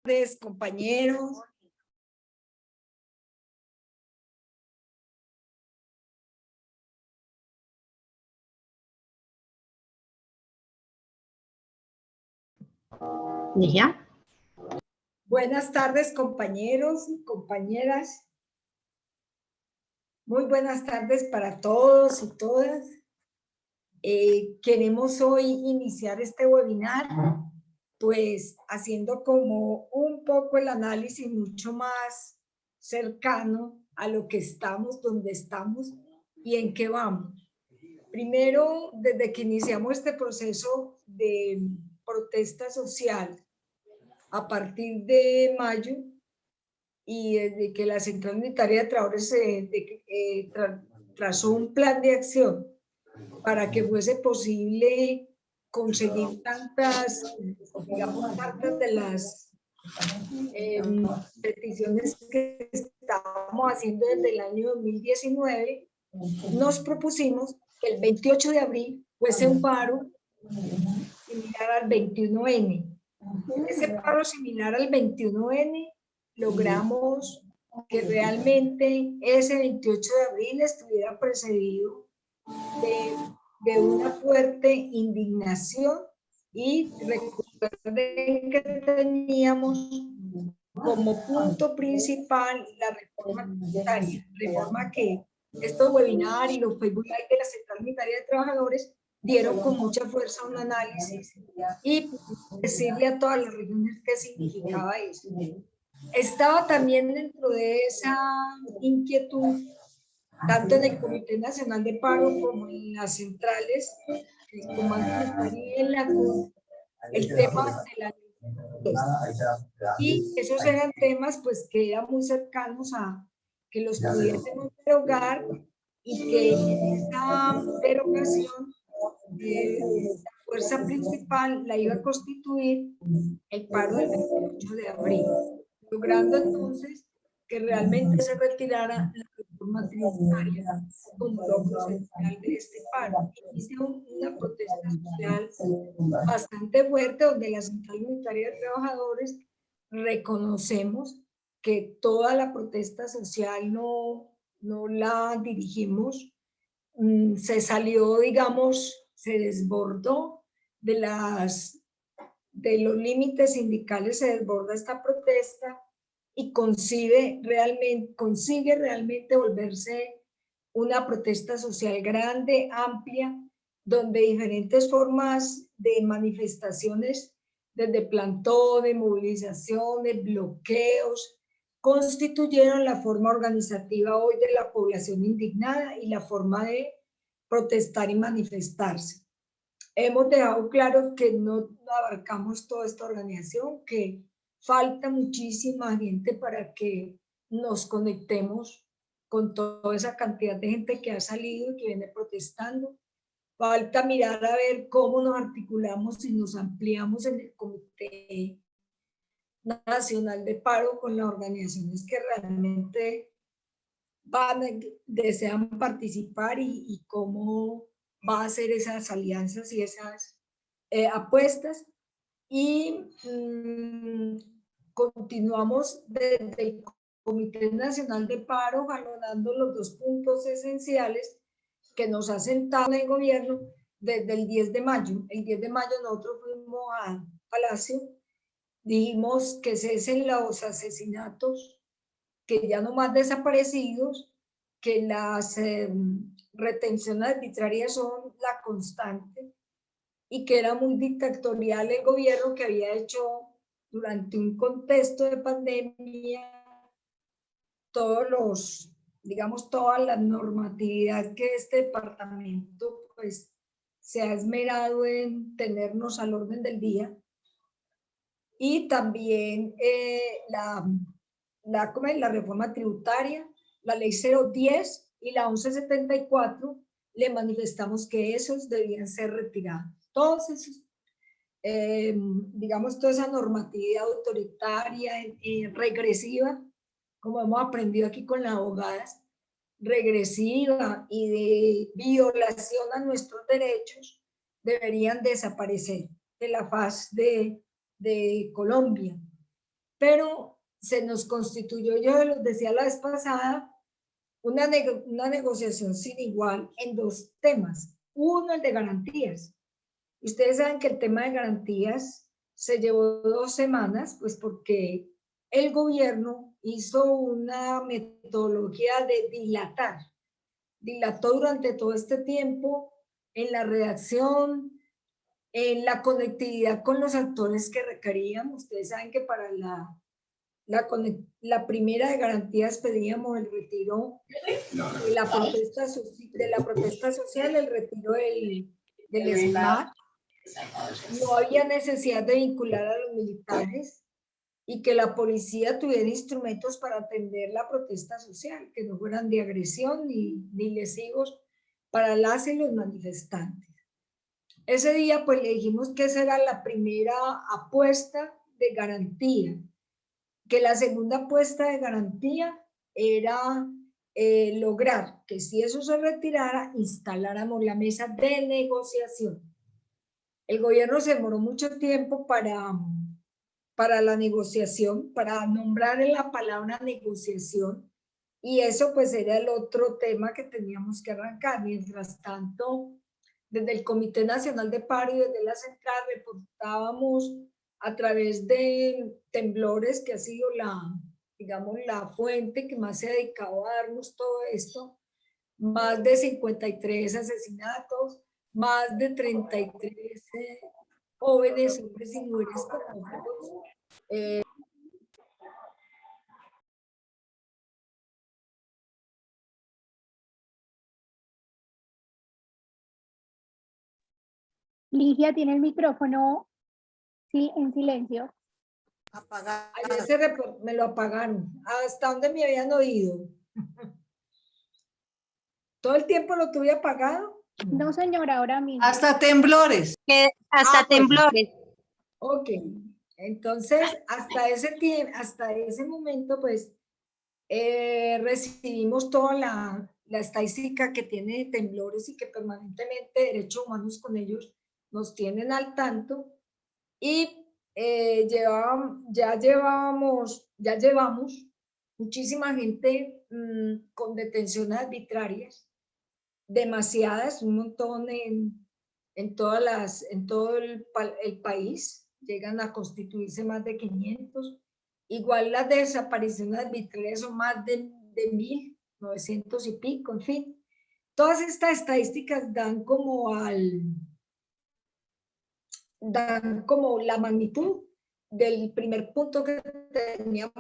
tardes, compañeros. ¿Ya? Buenas tardes, compañeros y compañeras. Muy buenas tardes para todos y todas. Queremos hoy iniciar este webinar, pues haciendo como un poco el análisis mucho más cercano a lo que estamos, dónde estamos y en qué vamos. Primero, desde que iniciamos este proceso de protesta social, a partir de mayo, y desde que la Central Unitaria de Trabajadores trazó un plan de acción para que fuese posible conseguir tantas, digamos, tantas de las peticiones que estábamos haciendo desde el año 2019, nos propusimos que el 28 de abril fuese un paro similar al 21N. Ese paro similar al 21N logramos que realmente ese 28 de abril estuviera precedido de una fuerte indignación, y recuerden que teníamos como punto principal la reforma tributaria, reforma que estos webinars y los Facebook Live de la Central Unitaria de Trabajadores dieron con mucha fuerza un análisis y decirle a todas las regiones qué significaba eso. Estaba también dentro de esa inquietud, tanto en el Comité Nacional de Paro como en las centrales, el Comando Unitario y en la CUT, el tema de la y esos eran temas pues que eran muy cercanos a que los pudiésemos derogar, y que esa derogación, la fuerza principal la iba a constituir el paro del 28 de abril, logrando entonces que realmente se retirara la reforma tributaria como logro central de este paro. Inició una protesta social bastante fuerte, donde la Central Unitaria de Trabajadores reconocemos que toda la protesta social no la dirigimos, se salió, digamos, se desbordó de los límites sindicales, se desborda esta protesta y consigue realmente volverse una protesta social grande, amplia, donde diferentes formas de manifestaciones, desde plantones, movilizaciones, bloqueos, constituyeron la forma organizativa hoy de la población indignada y la forma de protestar y manifestarse. Hemos dejado claro que no abarcamos toda esta organización, que falta muchísima gente para que nos conectemos con toda esa cantidad de gente que ha salido y que viene protestando. Falta mirar a ver cómo nos articulamos y nos ampliamos en el Comité Nacional de Paro con las organizaciones que realmente desean participar, y cómo va a hacer esas alianzas y esas apuestas. Y continuamos desde el Comité Nacional de Paro jalonando los dos puntos esenciales que nos ha sentado en el gobierno desde el 10 de mayo. El 10 de mayo nosotros fuimos al Palacio, dijimos que cesen los asesinatos, que ya no más desaparecidos, que las retenciones arbitrarias son la constante, y que era muy dictatorial el gobierno que había hecho durante un contexto de pandemia toda la normatividad que este departamento pues se ha esmerado en tenernos al orden del día. Y también la reforma tributaria, la ley 010 y la 1174, le manifestamos que esos debían ser retirados. Todos esos, digamos, toda esa normatividad autoritaria, regresiva, como hemos aprendido aquí con las abogadas, regresiva y de violación a nuestros derechos, deberían desaparecer de la faz de Colombia. pero se nos constituyó, yo les decía la vez pasada, una negociación sin igual en dos temas. Uno, el de garantías. Ustedes saben que el tema de garantías se llevó 2 semanas, pues porque el gobierno hizo una metodología de dilató durante todo este tiempo en la redacción, en la conectividad con los actores que requeríamos. Ustedes saben que para la primera de garantías pedíamos el retiro de la protesta social, el retiro del SMAT. No había necesidad de vincular a los militares y que la policía tuviera instrumentos para atender la protesta social, que no fueran de agresión ni lesivos para las y los manifestantes. Ese día pues le dijimos que esa era la primera apuesta de garantía, que la segunda apuesta de garantía era lograr que si eso se retirara, instaláramos la mesa de negociación. El gobierno se demoró mucho tiempo para la negociación, para nombrar la palabra negociación, y eso pues era el otro tema que teníamos que arrancar. Mientras tanto, desde el Comité Nacional de Paro y desde la central reportábamos a través de temblores, que ha sido digamos, la fuente que más se ha dedicado a darnos todo esto, más de 53 asesinatos, más de 33 jóvenes, hombres y mujeres conocidos. Ligia tiene el micrófono en silencio. Apagado. Ayer me lo apagaron. ¿Hasta dónde me habían oído? ¿Todo el tiempo lo tuve apagado? No, señora, ahora mismo. Hasta temblores. Hasta temblores. Ok, entonces hasta ese momento pues recibimos toda la estadística que tiene de temblores y que permanentemente Derechos Humanos con ellos nos tienen al tanto, y ya llevamos muchísima gente con detenciones arbitrarias, demasiadas, un montón en todo el país, llegan a constituirse más de 500. Igual las desapariciones arbitrarias son más de 1.900 y pico, en fin. Todas estas estadísticas dan como la magnitud del primer punto que teníamos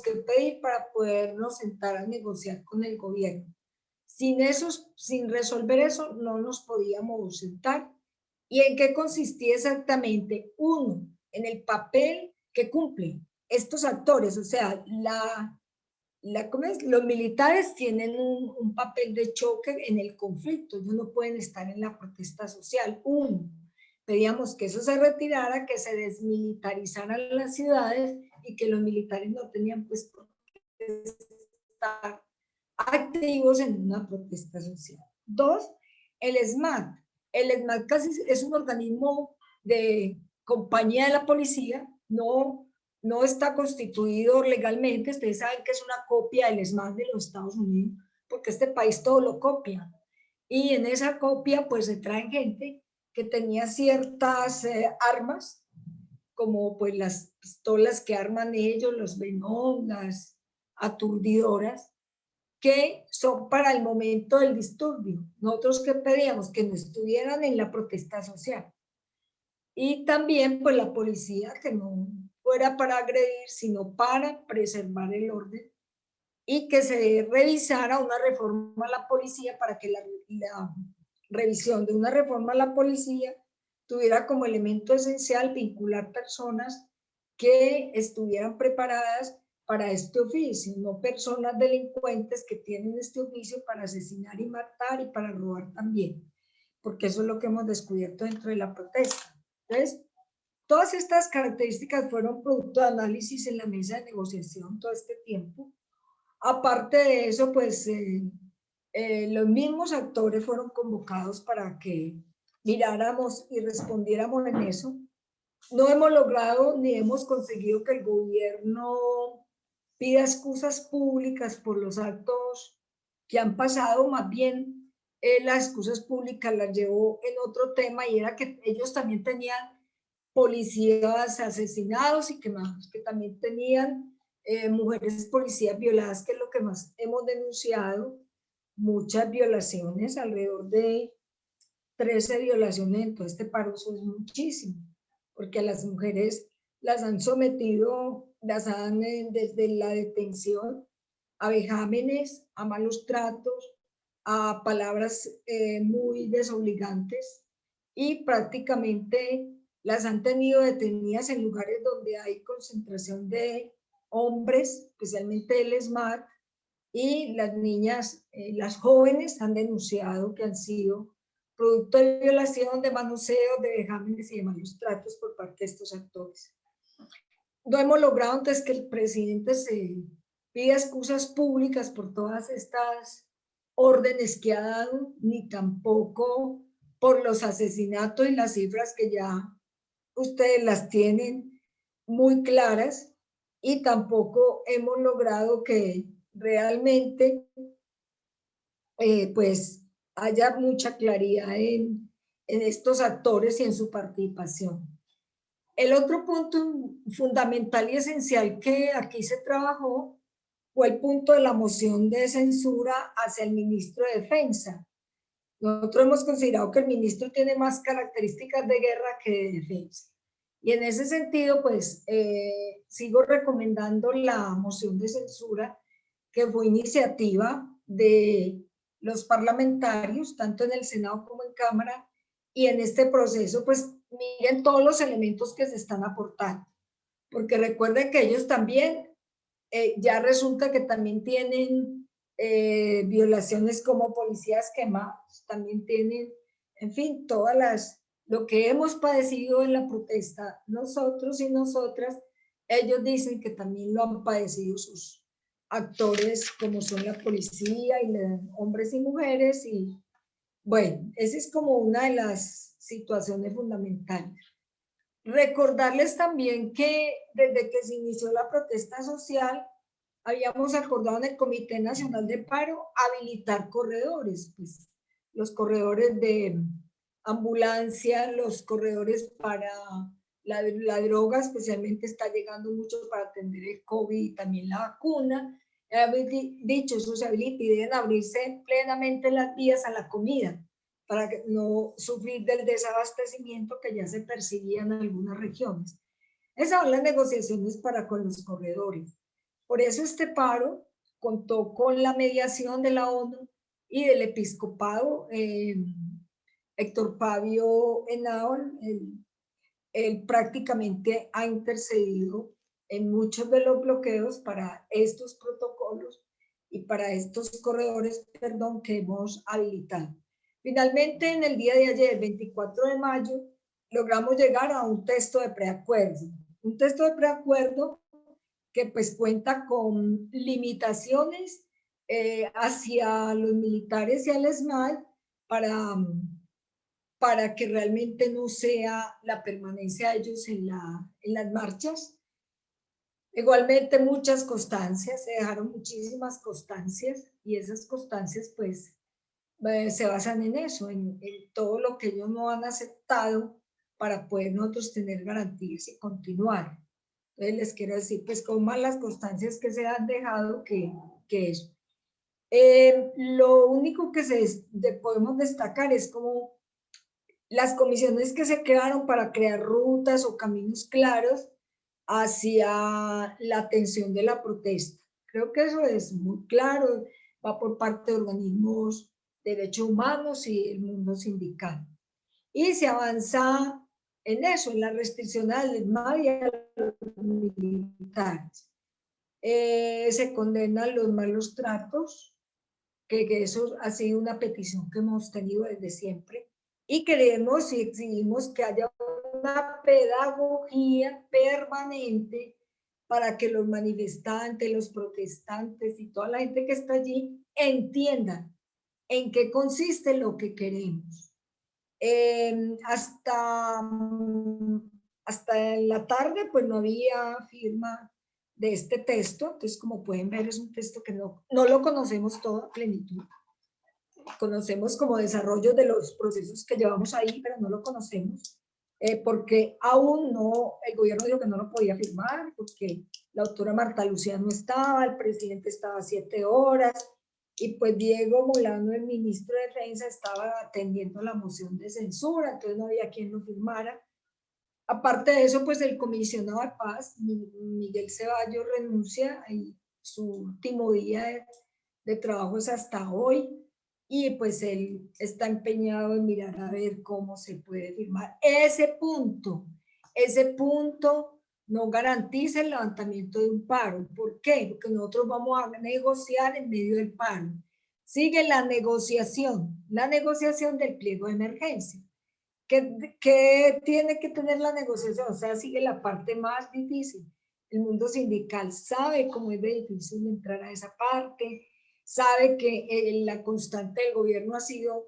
que pedir para podernos sentar a negociar con el gobierno. Sin resolver eso, no nos podíamos sentar. ¿Y en qué consistía exactamente? Uno, en el papel que cumplen estos actores, o sea, los militares tienen un papel de choque en el conflicto, ellos no pueden estar en la protesta social. Uno, pedíamos que eso se retirara, que se desmilitarizaran las ciudades y que los militares no tenían pues por qué estar activos en una protesta social. Dos, el SMAT. El SMAT casi es un organismo de compañía de la policía, no está constituido legalmente. Ustedes saben que es una copia del SMAT de los Estados Unidos, porque este país todo lo copia. Y en esa copia pues se traen gente que tenía ciertas armas, como pues las pistolas que arman ellos, los Venom, las aturdidoras, que son para el momento del disturbio. Nosotros que pedíamos que no estuvieran en la protesta social. Y también pues la policía, que no fuera para agredir, sino para preservar el orden, y que se revisara una reforma a la policía para que la revisión de una reforma a la policía tuviera como elemento esencial vincular personas que estuvieran preparadas para este oficio, no personas delincuentes que tienen este oficio para asesinar y matar y para robar también, porque eso es lo que hemos descubierto dentro de la protesta. Entonces, todas estas características fueron producto de análisis en la mesa de negociación todo este tiempo. Aparte de eso, pues los mismos actores fueron convocados para que miráramos y respondiéramos en eso. no hemos logrado ni hemos conseguido que el gobierno pida excusas públicas por los actos que han pasado, más bien las excusas públicas las llevó en otro tema, y era que ellos también tenían policías asesinados y que también tenían mujeres policías violadas, que es lo que más hemos denunciado, muchas violaciones, alrededor de 13 violaciones en todo este paro. Eso es muchísimo, porque a las mujeres las han sometido, las han desde la detención a vejámenes, a malos tratos, a palabras muy desobligantes, y prácticamente las han tenido detenidas en lugares donde hay concentración de hombres, especialmente el ESMAD, y las niñas, las jóvenes han denunciado que han sido producto de violación, de manoseo, de vejámenes y de malos tratos por parte de estos actores. No hemos logrado entonces que el presidente se pida excusas públicas por todas estas órdenes que ha dado, ni tampoco por los asesinatos y las cifras que ya ustedes las tienen muy claras, y tampoco hemos logrado que realmente pues haya mucha claridad en estos actores y en su participación. El otro punto fundamental y esencial que aquí se trabajó fue el punto de la moción de censura hacia el ministro de Defensa. Nosotros hemos considerado que el ministro tiene más características de guerra que de defensa. Y en ese sentido, pues, sigo recomendando la moción de censura, que fue iniciativa de los parlamentarios, tanto en el Senado como en Cámara, y en este proceso, pues, miren todos los elementos que se están aportando, porque recuerden que ellos también, ya resulta que también tienen violaciones como policías quemados, también tienen, en fin, lo que hemos padecido en la protesta, nosotros y nosotras, ellos dicen que también lo han padecido sus actores, como son la policía y hombres y mujeres, y bueno, esa es como una de las situaciones fundamentales. Recordarles también que desde que se inició la protesta social, habíamos acordado en el Comité Nacional de Paro habilitar corredores, pues los corredores de ambulancia, los corredores para la droga, especialmente está llegando mucho para atender el COVID y también la vacuna. Dicho eso, se habilita y deben abrirse plenamente las vías a la comida, para no sufrir del desabastecimiento que ya se percibía en algunas regiones. Esas son las negociaciones para con los corredores. Por eso este paro contó con la mediación de la ONU y del episcopado. Héctor Fabio Henao, él prácticamente ha intercedido en muchos de los bloqueos para estos protocolos y para estos corredores, perdón, que hemos habilitado. Finalmente, en el día de ayer, 24 de mayo, logramos llegar a un texto de preacuerdo. Un texto de preacuerdo que pues cuenta con limitaciones hacia los militares y al ESMAD para que realmente no sea la permanencia de ellos en las marchas. Igualmente muchas constancias, se dejaron muchísimas constancias, y esas constancias pues se basan en eso, en todo lo que ellos no han aceptado para poder nosotros tener garantías y continuar. Entonces les quiero decir pues con más las constancias que se han dejado que eso. Lo único que podemos destacar es como las comisiones que se crearon para crear rutas o caminos claros hacia la atención de la protesta. Creo que eso es muy claro, va por parte de organismos de derechos humanos y el mundo sindical. Y se avanza en eso, en la restricción al ESMAD y a los militares. Se condenan los malos tratos, que eso ha sido una petición que hemos tenido desde siempre, y queremos y exigimos que haya una pedagogía permanente para que los manifestantes, los protestantes y toda la gente que está allí entiendan en qué consiste lo que queremos. Hasta hasta en la tarde pues no había firma de este texto. Entonces, como pueden ver, es un texto que no lo conocemos todo a plenitud. Conocemos como desarrollo de los procesos que llevamos ahí, pero no lo conocemos. Porque aún no, el gobierno dijo que no lo podía firmar, porque la autora Marta Lucía no estaba, el presidente estaba 7 horas, y pues Diego Molano, el ministro de Defensa, estaba atendiendo la moción de censura, entonces no había quien lo firmara. Aparte de eso, pues el comisionado de paz, Miguel Ceballos, renuncia y su último día de trabajo es hasta hoy. Y pues él está empeñado en mirar a ver cómo se puede firmar. Ese punto no garantiza el levantamiento de un paro. ¿Por qué? Porque nosotros vamos a negociar en medio del paro. Sigue la negociación del pliego de emergencia. ¿Qué tiene que tener la negociación? O sea, sigue la parte más difícil. El mundo sindical sabe cómo es de difícil entrar a esa parte, sabe que la constante del gobierno ha sido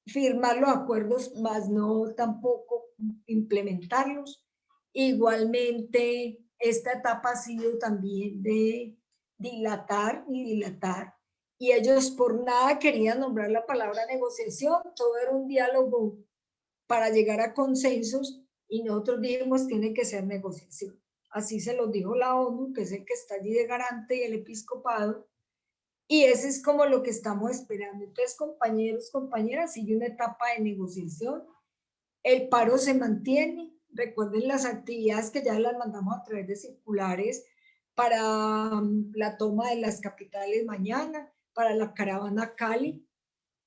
firmar los acuerdos, más no tampoco implementarlos. Igualmente, esta etapa ha sido también de dilatar y dilatar, y ellos por nada querían nombrar la palabra negociación, todo era un diálogo para llegar a consensos, y nosotros dijimos tiene que ser negociación. Así se lo dijo la ONU, que es el que está allí de garante, y el episcopado, y ese es como lo que estamos esperando. Entonces, compañeros, compañeras, sigue una etapa de negociación. El paro se mantiene. Recuerden las actividades que ya las mandamos a través de circulares para la toma de las capitales mañana, para la caravana Cali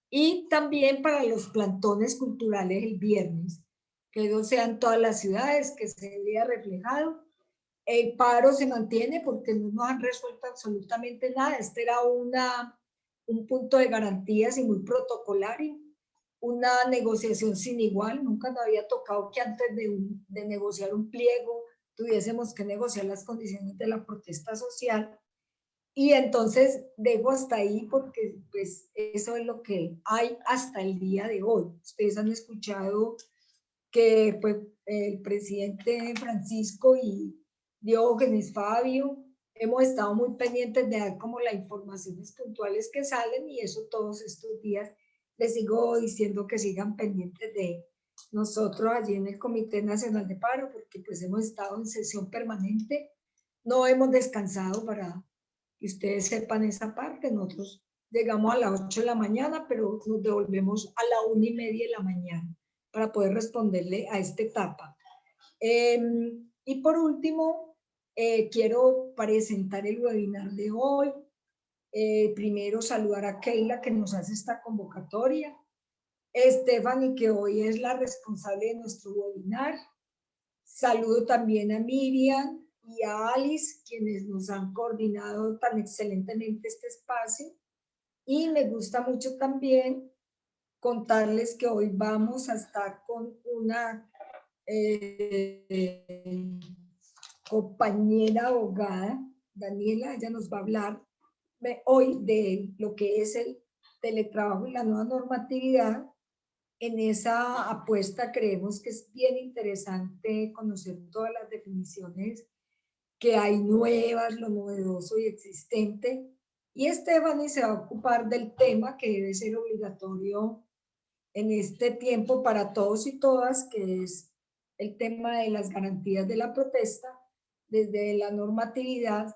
y también para los plantones culturales el viernes. Que no sean todas las ciudades, que se vea reflejado. El paro se mantiene porque no nos han resuelto absolutamente nada. Este era un punto de garantías y muy protocolario, una negociación sin igual. Nunca nos había tocado que antes de negociar un pliego tuviésemos que negociar las condiciones de la protesta social. Y entonces dejo hasta ahí porque pues eso es lo que hay hasta el día de hoy. Ustedes han escuchado que pues, el presidente Francisco y Diógenes, Fabio, hemos estado muy pendientes de dar como las informaciones puntuales que salen, y eso todos estos días les sigo diciendo que sigan pendientes de nosotros allí en el Comité Nacional de Paro, porque pues hemos estado en sesión permanente, no hemos descansado, para que ustedes sepan esa parte. Nosotros llegamos a las 8 de la mañana, pero nos devolvemos a la 1:30 de la mañana para poder responderle a esta etapa. Y por último, quiero presentar el webinar de hoy. Primero saludar a Keila, que nos hace esta convocatoria. Stephanie, que hoy es la responsable de nuestro webinar. Saludo también a Miriam y a Alice, quienes nos han coordinado tan excelentemente este espacio. Y me gusta mucho también contarles que hoy vamos a estar con una compañera abogada, Daniela. Ella nos va a hablar hoy de lo que es el teletrabajo y la nueva normatividad. En esa apuesta creemos que es bien interesante conocer todas las definiciones que hay nuevas, lo novedoso y existente. Y Stephanie se va a ocupar del tema que debe ser obligatorio en este tiempo para todos y todas, que es el tema de las garantías de la protesta desde la normatividad.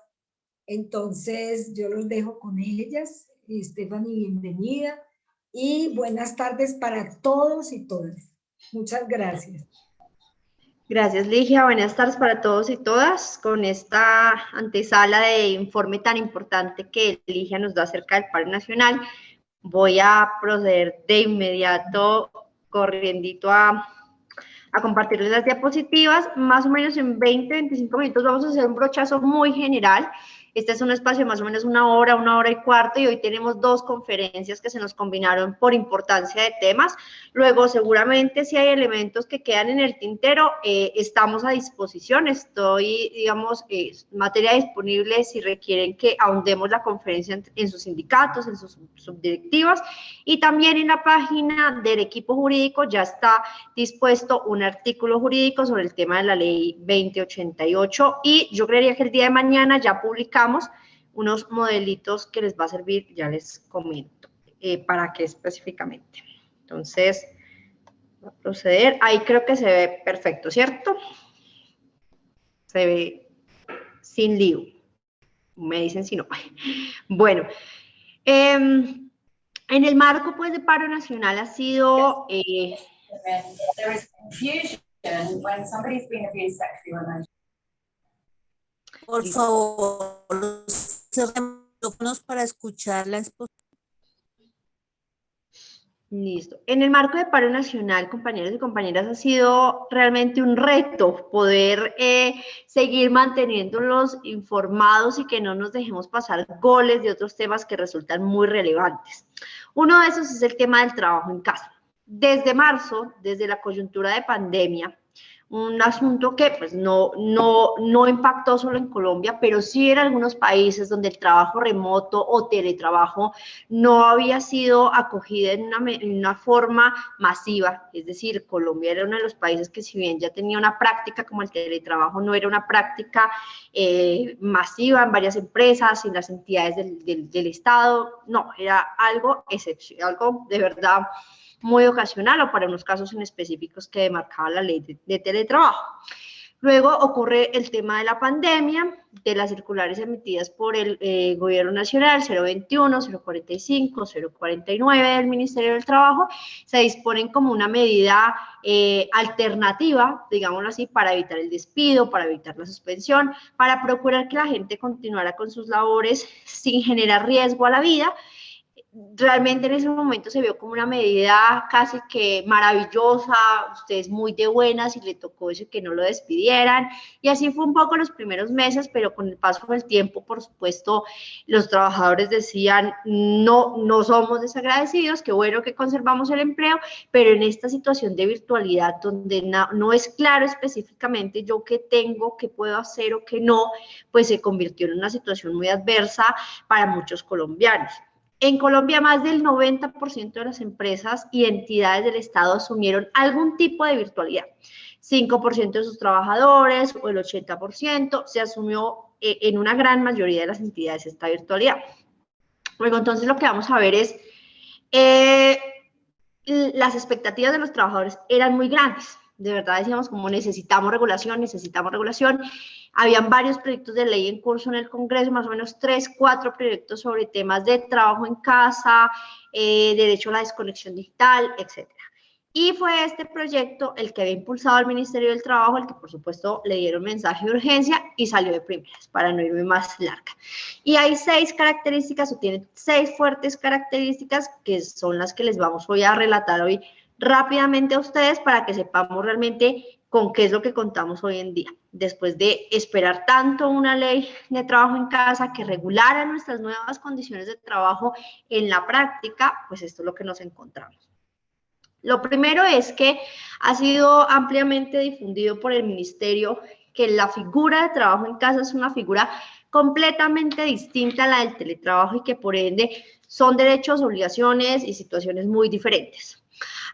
Entonces yo los dejo con ellas. Stephanie, bienvenida y buenas tardes para todos y todas. Muchas gracias. Gracias, Ligia. Buenas tardes para todos y todas. Con esta antesala de informe tan importante que Ligia nos da acerca del paro nacional, voy a proceder de inmediato, corriendito a compartirles las diapositivas. Más o menos en 20-25 minutos vamos a hacer un brochazo muy general Este es un espacio de más o menos una hora y cuarto, y hoy tenemos 2 conferencias que se nos combinaron por importancia de temas. Luego, seguramente, si hay elementos que quedan en el tintero, estamos a disposición. Estoy, digamos, materia disponible si requieren que ahondemos la conferencia en sus sindicatos, en sus subdirectivas, y también en la página del equipo jurídico ya está dispuesto un artículo jurídico sobre el tema de la ley 2088, y yo creería que el día de mañana ya publicamos unos modelitos que les va a servir, ya les comento para qué específicamente. Entonces, voy a proceder. Ahí creo que se ve perfecto, ¿cierto? Se ve sin lío. Me dicen si no. Bueno, en el marco, pues, de paro nacional ha sido... Por favor, cerremos los micrófonos para escuchar la exposición. Listo. En el marco de paro nacional, compañeros y compañeras, ha sido realmente un reto poder seguir manteniéndolos informados y que no nos dejemos pasar goles de otros temas que resultan muy relevantes. Uno de esos es el tema del trabajo en casa. Desde marzo, desde la coyuntura de pandemia, un asunto que pues no impactó solo en Colombia, pero sí en algunos países donde el trabajo remoto o teletrabajo no había sido acogida en una forma masiva. Es decir, Colombia era uno de los países que, si bien ya tenía una práctica como el teletrabajo, no era una práctica masiva en varias empresas, en las entidades del Estado. No, era algo excepcional, algo de verdad muy ocasional, o para unos casos en específicos que demarcaba la ley de teletrabajo. Luego ocurre el tema de la pandemia, de las circulares emitidas por el Gobierno Nacional 021, 045, 049 del Ministerio del Trabajo. Se disponen como una medida alternativa, digámoslo así, para evitar el despido, para evitar la suspensión, para procurar que la gente continuara con sus labores sin generar riesgo a la vida. Realmente en ese momento se vio como una medida casi que maravillosa, ustedes muy de buenas, y le tocó eso, que no lo despidieran, y así fue un poco los primeros meses, pero con el paso del tiempo, por supuesto, los trabajadores decían, no somos desagradecidos, qué bueno que conservamos el empleo, pero en esta situación de virtualidad, donde no es claro específicamente yo qué tengo, qué puedo hacer o qué no, pues se convirtió en una situación muy adversa para muchos colombianos. En Colombia, más del 90% de las empresas y entidades del Estado asumieron algún tipo de virtualidad. 5% de sus trabajadores o el 80% se asumió en una gran mayoría de las entidades esta virtualidad. Luego, entonces, lo que vamos a ver es las expectativas de los trabajadores eran muy grandes. De verdad decíamos como necesitamos regulación. Habían varios proyectos de ley en curso en el Congreso, más o menos 3, 4 proyectos sobre temas de trabajo en casa, derecho a la desconexión digital, etc. Y fue este proyecto el que había impulsado el Ministerio del Trabajo, el que por supuesto le dieron mensaje de urgencia y salió de primeras, para no irme más larga. Y hay 6 características, o tiene 6 fuertes características, que son las que les vamos hoy a relatar hoy rápidamente a ustedes, para que sepamos realmente con qué es lo que contamos hoy en día. Después de esperar tanto una ley de trabajo en casa que regulara nuestras nuevas condiciones de trabajo en la práctica, pues esto es lo que nos encontramos. Lo primero es que ha sido ampliamente difundido por el Ministerio que la figura de trabajo en casa es una figura completamente distinta a la del teletrabajo, y que por ende son derechos, obligaciones y situaciones muy diferentes.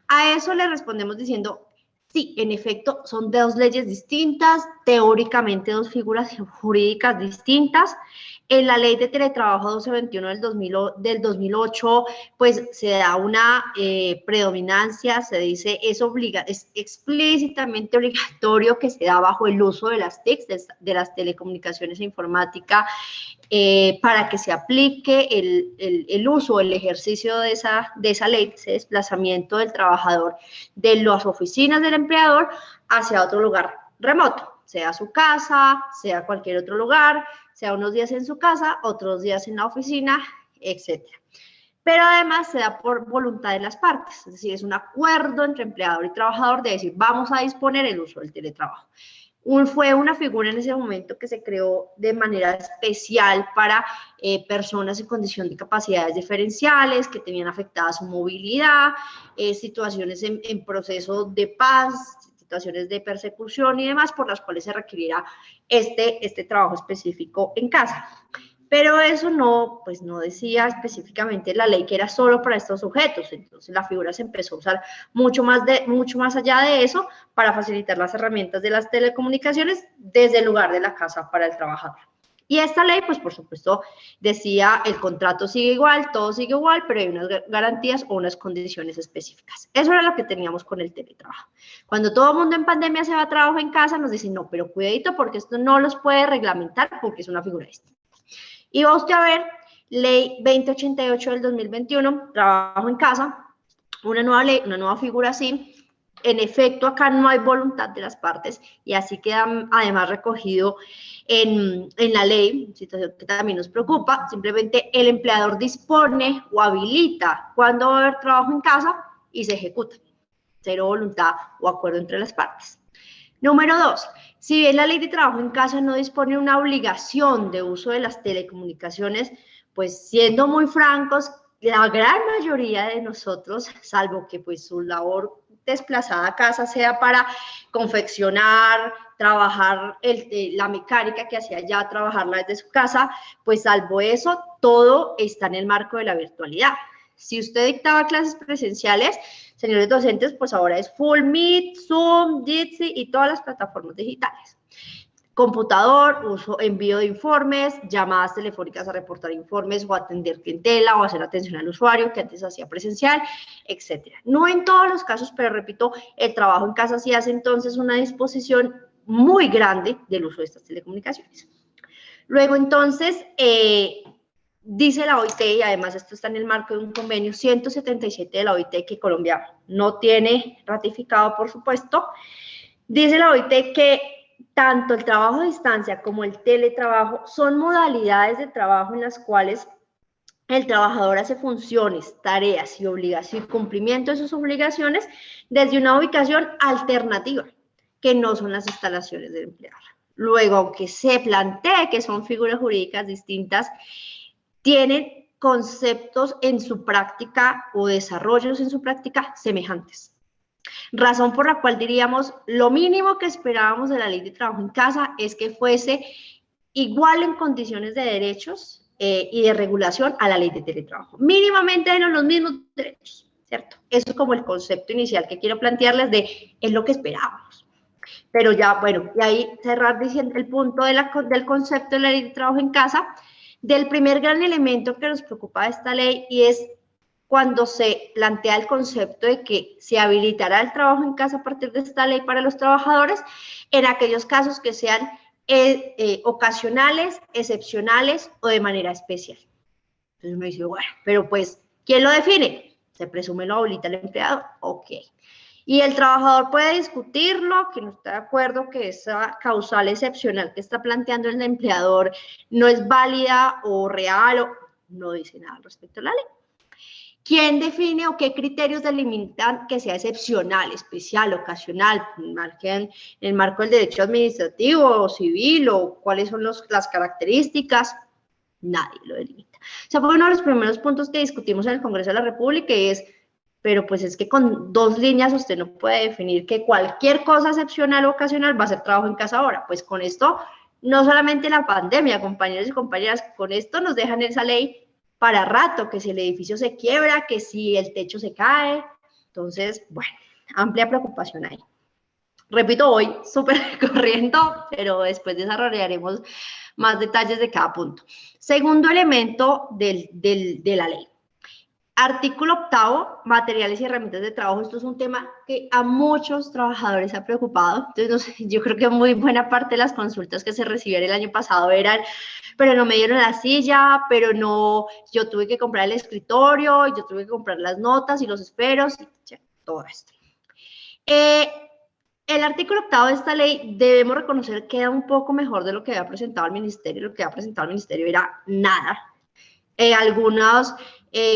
A eso le respondemos diciendo, sí, en efecto, son 2 leyes distintas, teóricamente 2 figuras jurídicas distintas. En la ley de teletrabajo 1221 del 2008, pues se da una predominancia, se dice, es explícitamente obligatorio que se da bajo el uso de las TICs, de las telecomunicaciones e informática, para que se aplique el uso, el ejercicio de esa ley, ese desplazamiento del trabajador de las oficinas del empleador hacia otro lugar remoto, sea su casa, sea cualquier otro lugar, sea unos días en su casa, otros días en la oficina, etc. Pero además se da por voluntad de las partes, es decir, es un acuerdo entre empleador y trabajador de decir, vamos a disponer el uso del teletrabajo. Fue una figura en ese momento que se creó de manera especial para personas en condición de capacidades diferenciales, que tenían afectada su movilidad, situaciones en proceso de paz, situaciones de persecución y demás, por las cuales se requiriera este trabajo específico en casa. Pero eso no decía específicamente la ley que era solo para estos sujetos. Entonces la figura se empezó a usar mucho más allá de eso para facilitar las herramientas de las telecomunicaciones desde el lugar de la casa para el trabajador. Y esta ley, pues por supuesto, decía el contrato sigue igual, todo sigue igual, pero hay unas garantías o unas condiciones específicas. Eso era lo que teníamos con el teletrabajo. Cuando todo el mundo en pandemia se va a trabajo en casa, nos dicen, no, pero cuidadito porque esto no los puede reglamentar porque es una figura distinta. Y va usted a ver, Ley 2088 del 2021, trabajo en casa, una nueva ley, una nueva figura así. En efecto, acá no hay voluntad de las partes y así queda además recogido en la ley, situación que también nos preocupa. Simplemente el empleador dispone o habilita cuándo va a haber trabajo en casa y se ejecuta. Cero voluntad o acuerdo entre las partes. Número 2, si bien la ley de trabajo en casa no dispone una obligación de uso de las telecomunicaciones, pues siendo muy francos, la gran mayoría de nosotros, salvo que pues su labor desplazada a casa sea para confeccionar, trabajar la mecánica que hacía ya, trabajarla desde su casa, pues salvo eso, todo está en el marco de la virtualidad. Si usted dictaba clases presenciales, señores docentes, pues ahora es Full Meet, Zoom, Jitsi y todas las plataformas digitales. Computador, uso, envío de informes, llamadas telefónicas a reportar informes o atender clientela o hacer atención al usuario que antes hacía presencial, etcétera. No en todos los casos, pero repito, el trabajo en casa sí hace entonces una disposición muy grande del uso de estas telecomunicaciones. Luego entonces, dice la OIT, y además esto está en el marco de un convenio 177 de la OIT que Colombia no tiene ratificado, por supuesto, dice la OIT que tanto el trabajo a distancia como el teletrabajo son modalidades de trabajo en las cuales el trabajador hace funciones, tareas y obligaciones, cumplimiento de sus obligaciones desde una ubicación alternativa, que no son las instalaciones del empleador. Luego, aunque se plantee que son figuras jurídicas distintas, tienen conceptos en su práctica o desarrollos en su práctica semejantes. Razón por la cual diríamos, lo mínimo que esperábamos de la ley de trabajo en casa es que fuese igual en condiciones de derechos y de regulación a la ley de teletrabajo. Mínimamente eran los mismos derechos, ¿cierto? Eso es como el concepto inicial que quiero plantearles de, es lo que esperábamos. Pero ya, bueno, y ahí cerrar diciendo el punto del concepto de la ley de trabajo en casa, del primer gran elemento que nos preocupa de esta ley y es cuando se plantea el concepto de que se habilitará el trabajo en casa a partir de esta ley para los trabajadores en aquellos casos que sean ocasionales, excepcionales o de manera especial. Entonces uno dice, bueno, pero pues, ¿quién lo define? Se presume lo habilita el empleado, ok. Y el trabajador puede discutirlo, que no está de acuerdo que esa causal excepcional que está planteando el empleador no es válida o real, o no dice nada respecto a la ley. ¿Quién define o qué criterios delimitan que sea excepcional, especial, ocasional, en el marco del derecho administrativo o civil o cuáles son las características? Nadie lo delimita. O sea, fue uno de los primeros puntos que discutimos en el Congreso de la República y es, pero pues es que con 2 líneas usted no puede definir que cualquier cosa excepcional o ocasional va a ser trabajo en casa ahora. Pues con esto, no solamente la pandemia, compañeros y compañeras, con esto nos dejan esa ley para rato, que si el edificio se quiebra, que si el techo se cae. Entonces, bueno, amplia preocupación ahí. Repito, hoy súper corriendo, pero después desarrollaremos más detalles de cada punto. Segundo elemento de la ley. Artículo 8, materiales y herramientas de trabajo. Esto es un tema que a muchos trabajadores ha preocupado. Entonces, no sé, yo creo que muy buena parte de las consultas que se recibieron el año pasado eran, pero no me dieron la silla, pero no, yo tuve que comprar el escritorio, yo tuve que comprar las notas y los esferos, y todo esto. El artículo 8 de esta ley, debemos reconocer que era un poco mejor de lo que había presentado el ministerio. Lo que había presentado el ministerio era nada. Algunas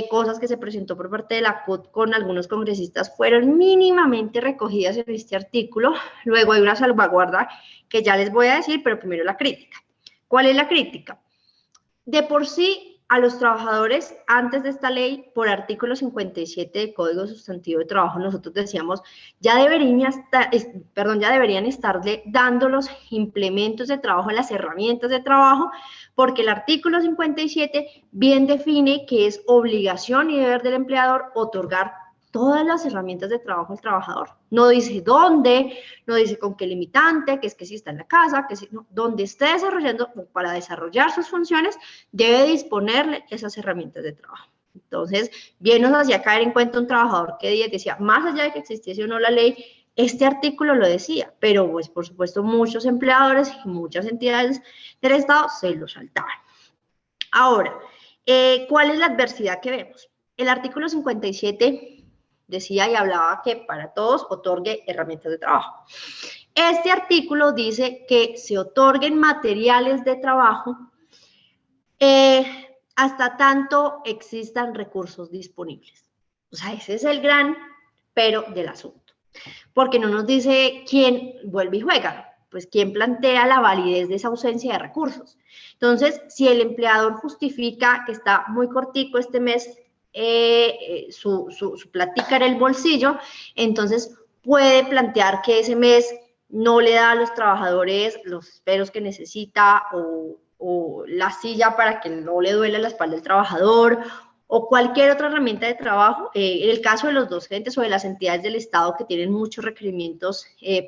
cosas que se presentó por parte de la CUT con algunos congresistas fueron mínimamente recogidas en este artículo. Luego hay una salvaguarda que ya les voy a decir, pero primero la crítica. ¿Cuál es la crítica? De por sí, a los trabajadores, antes de esta ley, por artículo 57 del Código Sustantivo de Trabajo, nosotros decíamos, ya deberían estarle dando los implementos de trabajo, las herramientas de trabajo, porque el artículo 57 bien define que es obligación y deber del empleador otorgar todas las herramientas de trabajo al trabajador. No dice dónde, no dice con qué limitante, que es que si está en la casa, que si no, donde esté desarrollando, para desarrollar sus funciones, debe disponerle esas herramientas de trabajo. Entonces, bien nos hacía caer en cuenta un trabajador que decía, más allá de que existiese o no la ley, este artículo lo decía, pero pues por supuesto muchos empleadores y muchas entidades del Estado se lo saltaban. Ahora, ¿cuál es la adversidad que vemos? El artículo 57 decía y hablaba que para todos otorgue herramientas de trabajo. Este artículo dice que se otorguen materiales de trabajo hasta tanto existan recursos disponibles. O sea, ese es el gran pero del asunto. Porque no nos dice quién vuelve y juega, pues quién plantea la validez de esa ausencia de recursos. Entonces, si el empleador justifica que está muy cortico este mes, su platica en el bolsillo, entonces puede plantear que ese mes no le da a los trabajadores los esperos que necesita o la silla para que no le duele la espalda al trabajador o cualquier otra herramienta de trabajo. En el caso de los docentes o de las entidades del Estado que tienen muchos requerimientos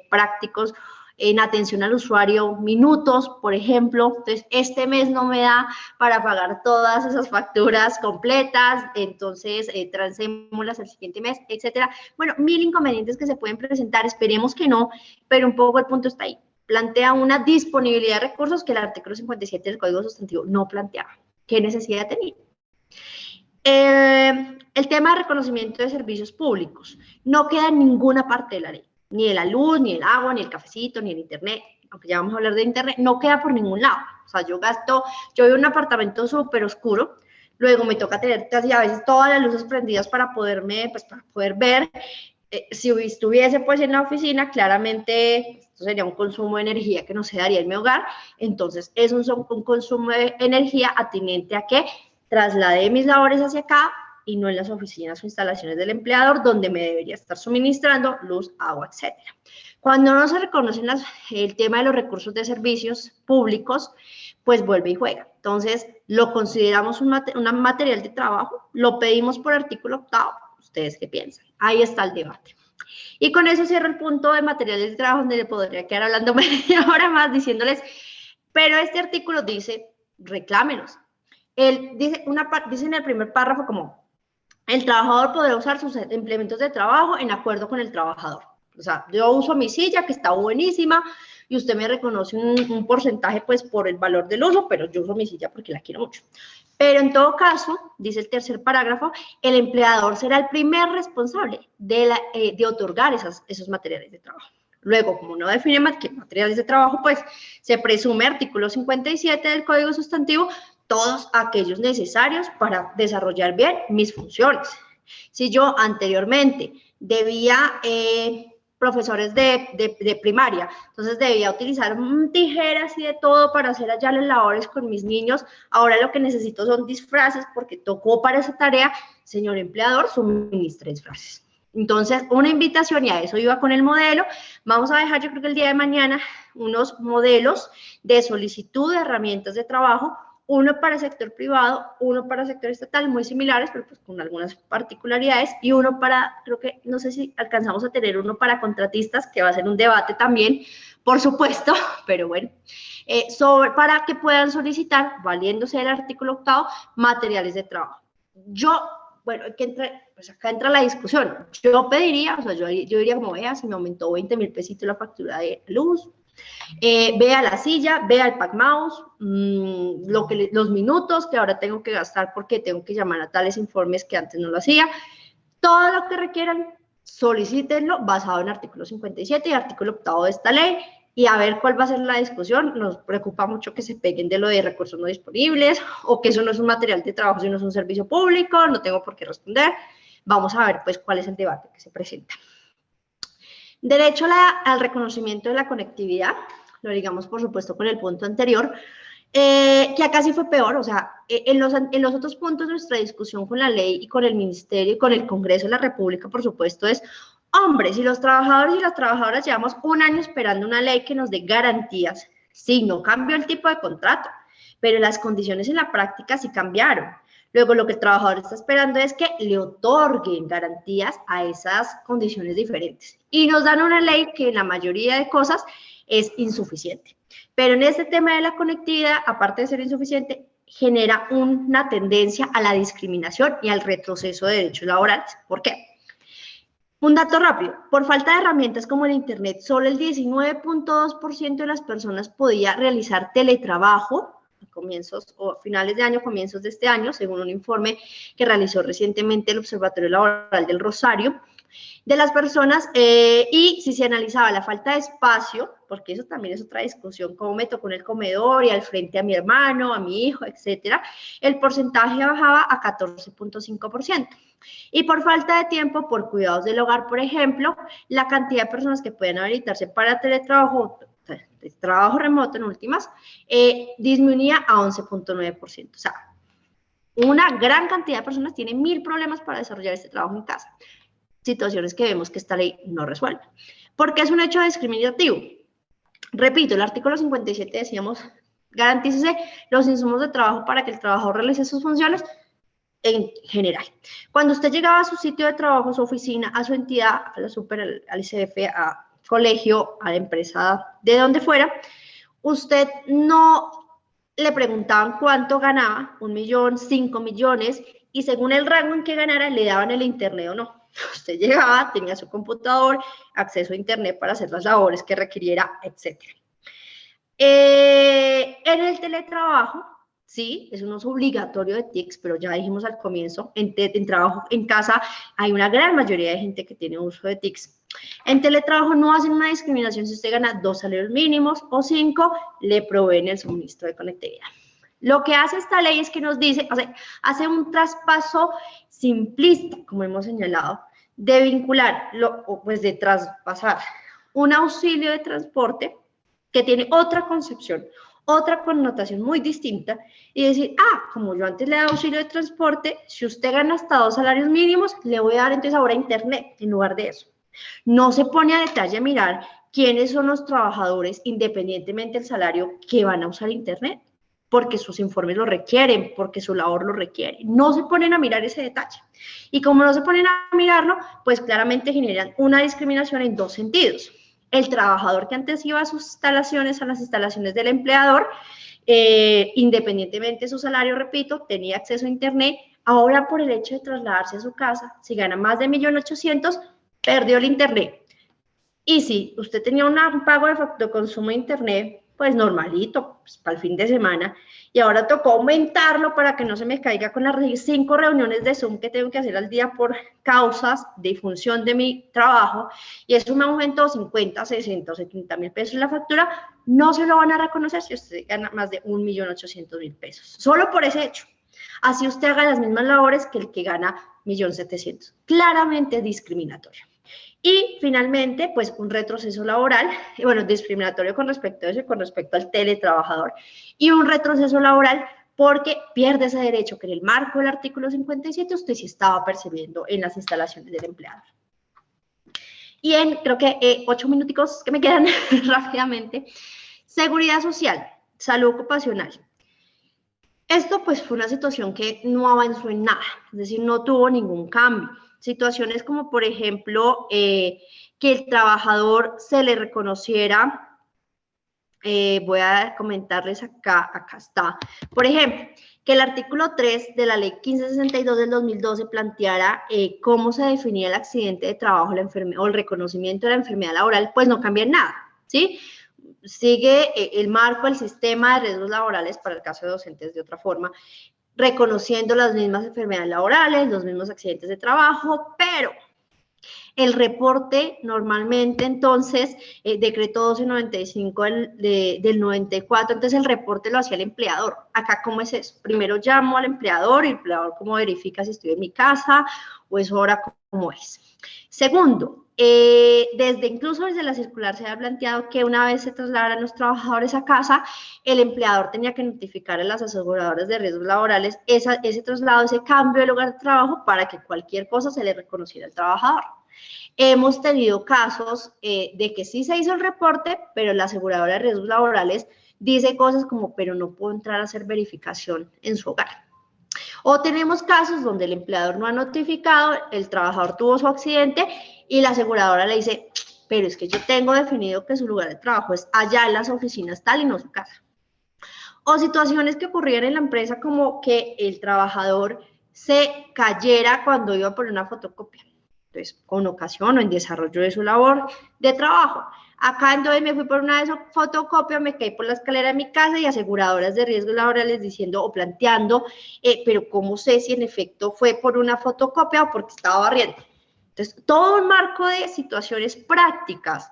prácticos en atención al usuario, minutos, por ejemplo. Entonces, este mes no me da para pagar todas esas facturas completas, entonces transémoslas al siguiente mes, etcétera. Bueno, mil inconvenientes que se pueden presentar, esperemos que no, pero un poco el punto está ahí. Plantea una disponibilidad de recursos que el artículo 57 del Código Sustantivo no planteaba. ¿Qué necesidad tenía? El tema de reconocimiento de servicios públicos no queda en ninguna parte de la ley. Ni de la luz, ni el agua, ni el cafecito, ni el internet, aunque ya vamos a hablar de internet, no queda por ningún lado. O sea, yo vivo en un apartamento súper oscuro, luego me toca tener casi a veces todas las luces prendidas para poder ver. Si estuviese pues en la oficina, claramente esto sería un consumo de energía que no se daría en mi hogar, entonces es un consumo de energía atinente a que trasladé mis labores hacia acá, y no en las oficinas o instalaciones del empleador, donde me debería estar suministrando luz, agua, etc. Cuando no se reconoce el tema de los recursos de servicios públicos, pues vuelve y juega. Entonces, lo consideramos un material de trabajo, lo pedimos por artículo 8º. ¿Ustedes qué piensan? Ahí está el debate. Y con eso cierro el punto de materiales de trabajo, donde le podría quedar hablando media hora más diciéndoles, pero este artículo dice, reclámenos. Dice en el primer párrafo como, el trabajador podrá usar sus implementos de trabajo en acuerdo con el trabajador. O sea, yo uso mi silla, que está buenísima, y usted me reconoce un porcentaje, pues, por el valor del uso, pero yo uso mi silla porque la quiero mucho. Pero en todo caso, dice el tercer parágrafo, el empleador será el primer responsable de otorgar esos materiales de trabajo. Luego, como no define qué materiales de trabajo, pues, se presume artículo 57 del Código Sustantivo, todos aquellos necesarios para desarrollar bien mis funciones. Si yo anteriormente debía profesores de primaria, entonces debía utilizar tijeras y de todo para hacer allá las labores con mis niños, ahora lo que necesito son disfraces porque tocó para esa tarea, señor empleador, suministre disfraces. Entonces, una invitación, y a eso iba con el modelo, vamos a dejar, yo creo que el día de mañana, unos modelos de solicitud de herramientas de trabajo, uno para sector privado, uno para sector estatal, muy similares, pero pues con algunas particularidades, y uno para, creo que, no sé si alcanzamos a tener uno para contratistas, que va a ser un debate también, por supuesto, pero bueno, para que puedan solicitar, valiéndose del artículo 8º, materiales de trabajo. Bueno, pues acá entra la discusión. Yo pediría, o sea, yo diría como, vea, si me aumentó 20.000 pesitos la factura de luz, vea la silla, vea el pack mouse, los minutos que ahora tengo que gastar porque tengo que llamar a tales informes que antes no lo hacía. Todo lo que requieran, solicítenlo basado en artículo 57 y artículo 8º de esta ley, y a ver cuál va a ser la discusión. Nos preocupa mucho que se peguen de lo de recursos no disponibles o que eso no es un material de trabajo, sino es un servicio público, no tengo por qué responder. Vamos a ver pues cuál es el debate que se presenta. Derecho al reconocimiento de la conectividad, lo ligamos por supuesto con el punto anterior, que acá sí fue peor, o sea, en los otros puntos de nuestra discusión con la ley y con el ministerio y con el Congreso de la República, por supuesto, es, hombre, si los trabajadores y las trabajadoras llevamos un año esperando una ley que nos dé garantías, sí, no cambió el tipo de contrato, pero las condiciones en la práctica sí cambiaron. Luego, lo que el trabajador está esperando es que le otorguen garantías a esas condiciones diferentes. Y nos dan una ley que en la mayoría de cosas es insuficiente. Pero en este tema de la conectividad, aparte de ser insuficiente, genera una tendencia a la discriminación y al retroceso de derechos laborales. ¿Por qué? Un dato rápido, por falta de herramientas como el Internet, solo el 19.2% de las personas podía realizar teletrabajo a comienzos o finales de año, comienzos de este año, según un informe que realizó recientemente el Observatorio Laboral del Rosario, de las personas, y si se analizaba la falta de espacio, porque eso también es otra discusión, cómo me tocó en el comedor y al frente a mi hermano, a mi hijo, etcétera, el porcentaje bajaba a 14.5%. Y por falta de tiempo, por cuidados del hogar, por ejemplo, la cantidad de personas que pueden habilitarse para teletrabajo, de trabajo remoto en últimas, disminuía a 11.9%. O sea, una gran cantidad de personas tienen 1000 problemas para desarrollar este trabajo en casa. Situaciones que vemos que esta ley no resuelve. ¿Por qué es un hecho discriminativo? Repito, el artículo 57 decíamos, garantícese los insumos de trabajo para que el trabajador realice sus funciones en general. Cuando usted llegaba a su sitio de trabajo, a su oficina, a su entidad, a la super, al ICF, a colegio, a la empresa, de donde fuera, usted no le preguntaban cuánto ganaba, 1 millón, 5 millones, y según el rango en que ganara, le daban el internet o no. Usted llegaba, tenía su computador, acceso a internet para hacer las labores que requiriera, etc. En el teletrabajo, sí, es un uso obligatorio de TICs, pero ya dijimos al comienzo, en trabajo en casa hay una gran mayoría de gente que tiene uso de TICs. En teletrabajo no hacen una discriminación si usted gana 2 salarios mínimos o 5, le proveen el suministro de conectividad. Lo que hace esta ley es que nos dice, hace un traspaso simplista, como hemos señalado, de vincular, pues de traspasar un auxilio de transporte que tiene otra concepción, otra connotación muy distinta, y decir, como yo antes le daba auxilio de transporte, si usted gana hasta 2 salarios mínimos, le voy a dar entonces ahora internet en lugar de eso. No se pone a detalle a mirar quiénes son los trabajadores, independientemente del salario, que van a usar internet, porque sus informes lo requieren, porque su labor lo requiere. No se ponen a mirar ese detalle. Y como no se ponen a mirarlo, pues claramente generan una discriminación en 2 sentidos. El trabajador que antes iba a sus instalaciones, a las instalaciones del empleador, independientemente de su salario, repito, tenía acceso a internet. Ahora, por el hecho de trasladarse a su casa, si gana más de 1.800.000, perdió el internet. Y si usted tenía un pago de consumo de internet, pues normalito, pues para el fin de semana, y ahora tocó aumentarlo para que no se me caiga con las 5 reuniones de Zoom que tengo que hacer al día por causas de función de mi trabajo, y eso me aumentó 50, 60 o 70 mil pesos en la factura, no se lo van a reconocer si usted gana más de 1.800.000 pesos, solo por ese hecho. Así usted haga las mismas labores que el que gana 1.700.000. Claramente discriminatorio. Y finalmente, pues un retroceso laboral, bueno, discriminatorio con respecto a eso y con respecto al teletrabajador, y un retroceso laboral porque pierde ese derecho que en el marco del artículo 57 usted sí estaba percibiendo en las instalaciones del empleador. Y creo que 8 minuticos que me quedan rápidamente, seguridad social, salud ocupacional. Esto pues fue una situación que no avanzó en nada, es decir, no tuvo ningún cambio. Situaciones como, por ejemplo, que el trabajador se le reconociera, voy a comentarles acá está. Por ejemplo, que el artículo 3 de la ley 1562 del 2012 planteara cómo se definía el accidente de trabajo o el reconocimiento de la enfermedad laboral, pues no cambia en nada, ¿sí? Sigue el marco, el sistema de riesgos laborales para el caso de docentes de otra forma, reconociendo las mismas enfermedades laborales, los mismos accidentes de trabajo, pero El reporte normalmente entonces, decreto 1295 del 94, entonces el reporte lo hacía el empleador. Acá, ¿cómo es eso? Primero llamo al empleador y el empleador cómo verifica si estoy en mi casa o es hora, cómo es. Segundo, incluso desde la circular se ha planteado que una vez se trasladaran los trabajadores a casa, el empleador tenía que notificar a las aseguradoras de riesgos laborales ese traslado, ese cambio de lugar de trabajo para que cualquier cosa se le reconociera al trabajador. Hemos tenido casos de que sí se hizo el reporte, pero la aseguradora de riesgos laborales dice cosas como, pero no puedo entrar a hacer verificación en su hogar. O tenemos casos donde el empleador no ha notificado, el trabajador tuvo su accidente y la aseguradora le dice, pero es que yo tengo definido que su lugar de trabajo es allá en las oficinas tal y no su casa. O situaciones que ocurrían en la empresa como que el trabajador se cayera cuando iba por una fotocopia. Entonces, con ocasión o en desarrollo de su labor de trabajo. Acá entonces me fui por una de esas fotocopias, me caí por la escalera de mi casa y aseguradoras de riesgos laborales diciendo o planteando, pero ¿cómo sé si en efecto fue por una fotocopia o porque estaba barriendo? Entonces, todo un marco de situaciones prácticas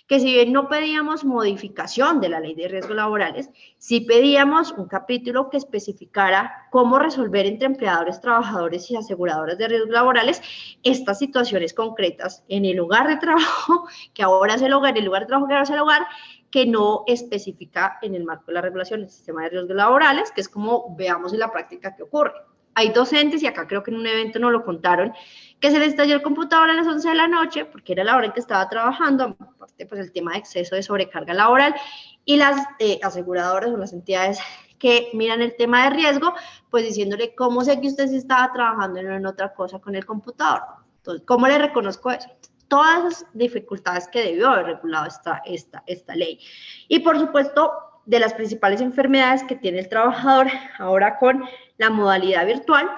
que si bien no pedíamos modificación de la ley de riesgos laborales, sí pedíamos un capítulo que especificara cómo resolver entre empleadores, trabajadores y aseguradoras de riesgos laborales estas situaciones concretas en el lugar de trabajo, que ahora es el hogar, el lugar de trabajo que ahora es el hogar, que no especifica en el marco de la regulación del sistema de riesgos laborales, que es como veamos en la práctica qué ocurre. Hay docentes, y acá creo que en un evento nos lo contaron, que se les estalló el computador a las 11 de la noche, porque era la hora en que estaba trabajando, aparte pues el tema de exceso de sobrecarga laboral, y las aseguradoras o las entidades que miran el tema de riesgo, pues diciéndole, ¿cómo sé que usted sí estaba trabajando en otra cosa con el computador? Entonces, ¿cómo le reconozco eso? Todas las dificultades que debió haber regulado esta ley. Y por supuesto, de las principales enfermedades que tiene el trabajador ahora con la modalidad virtual,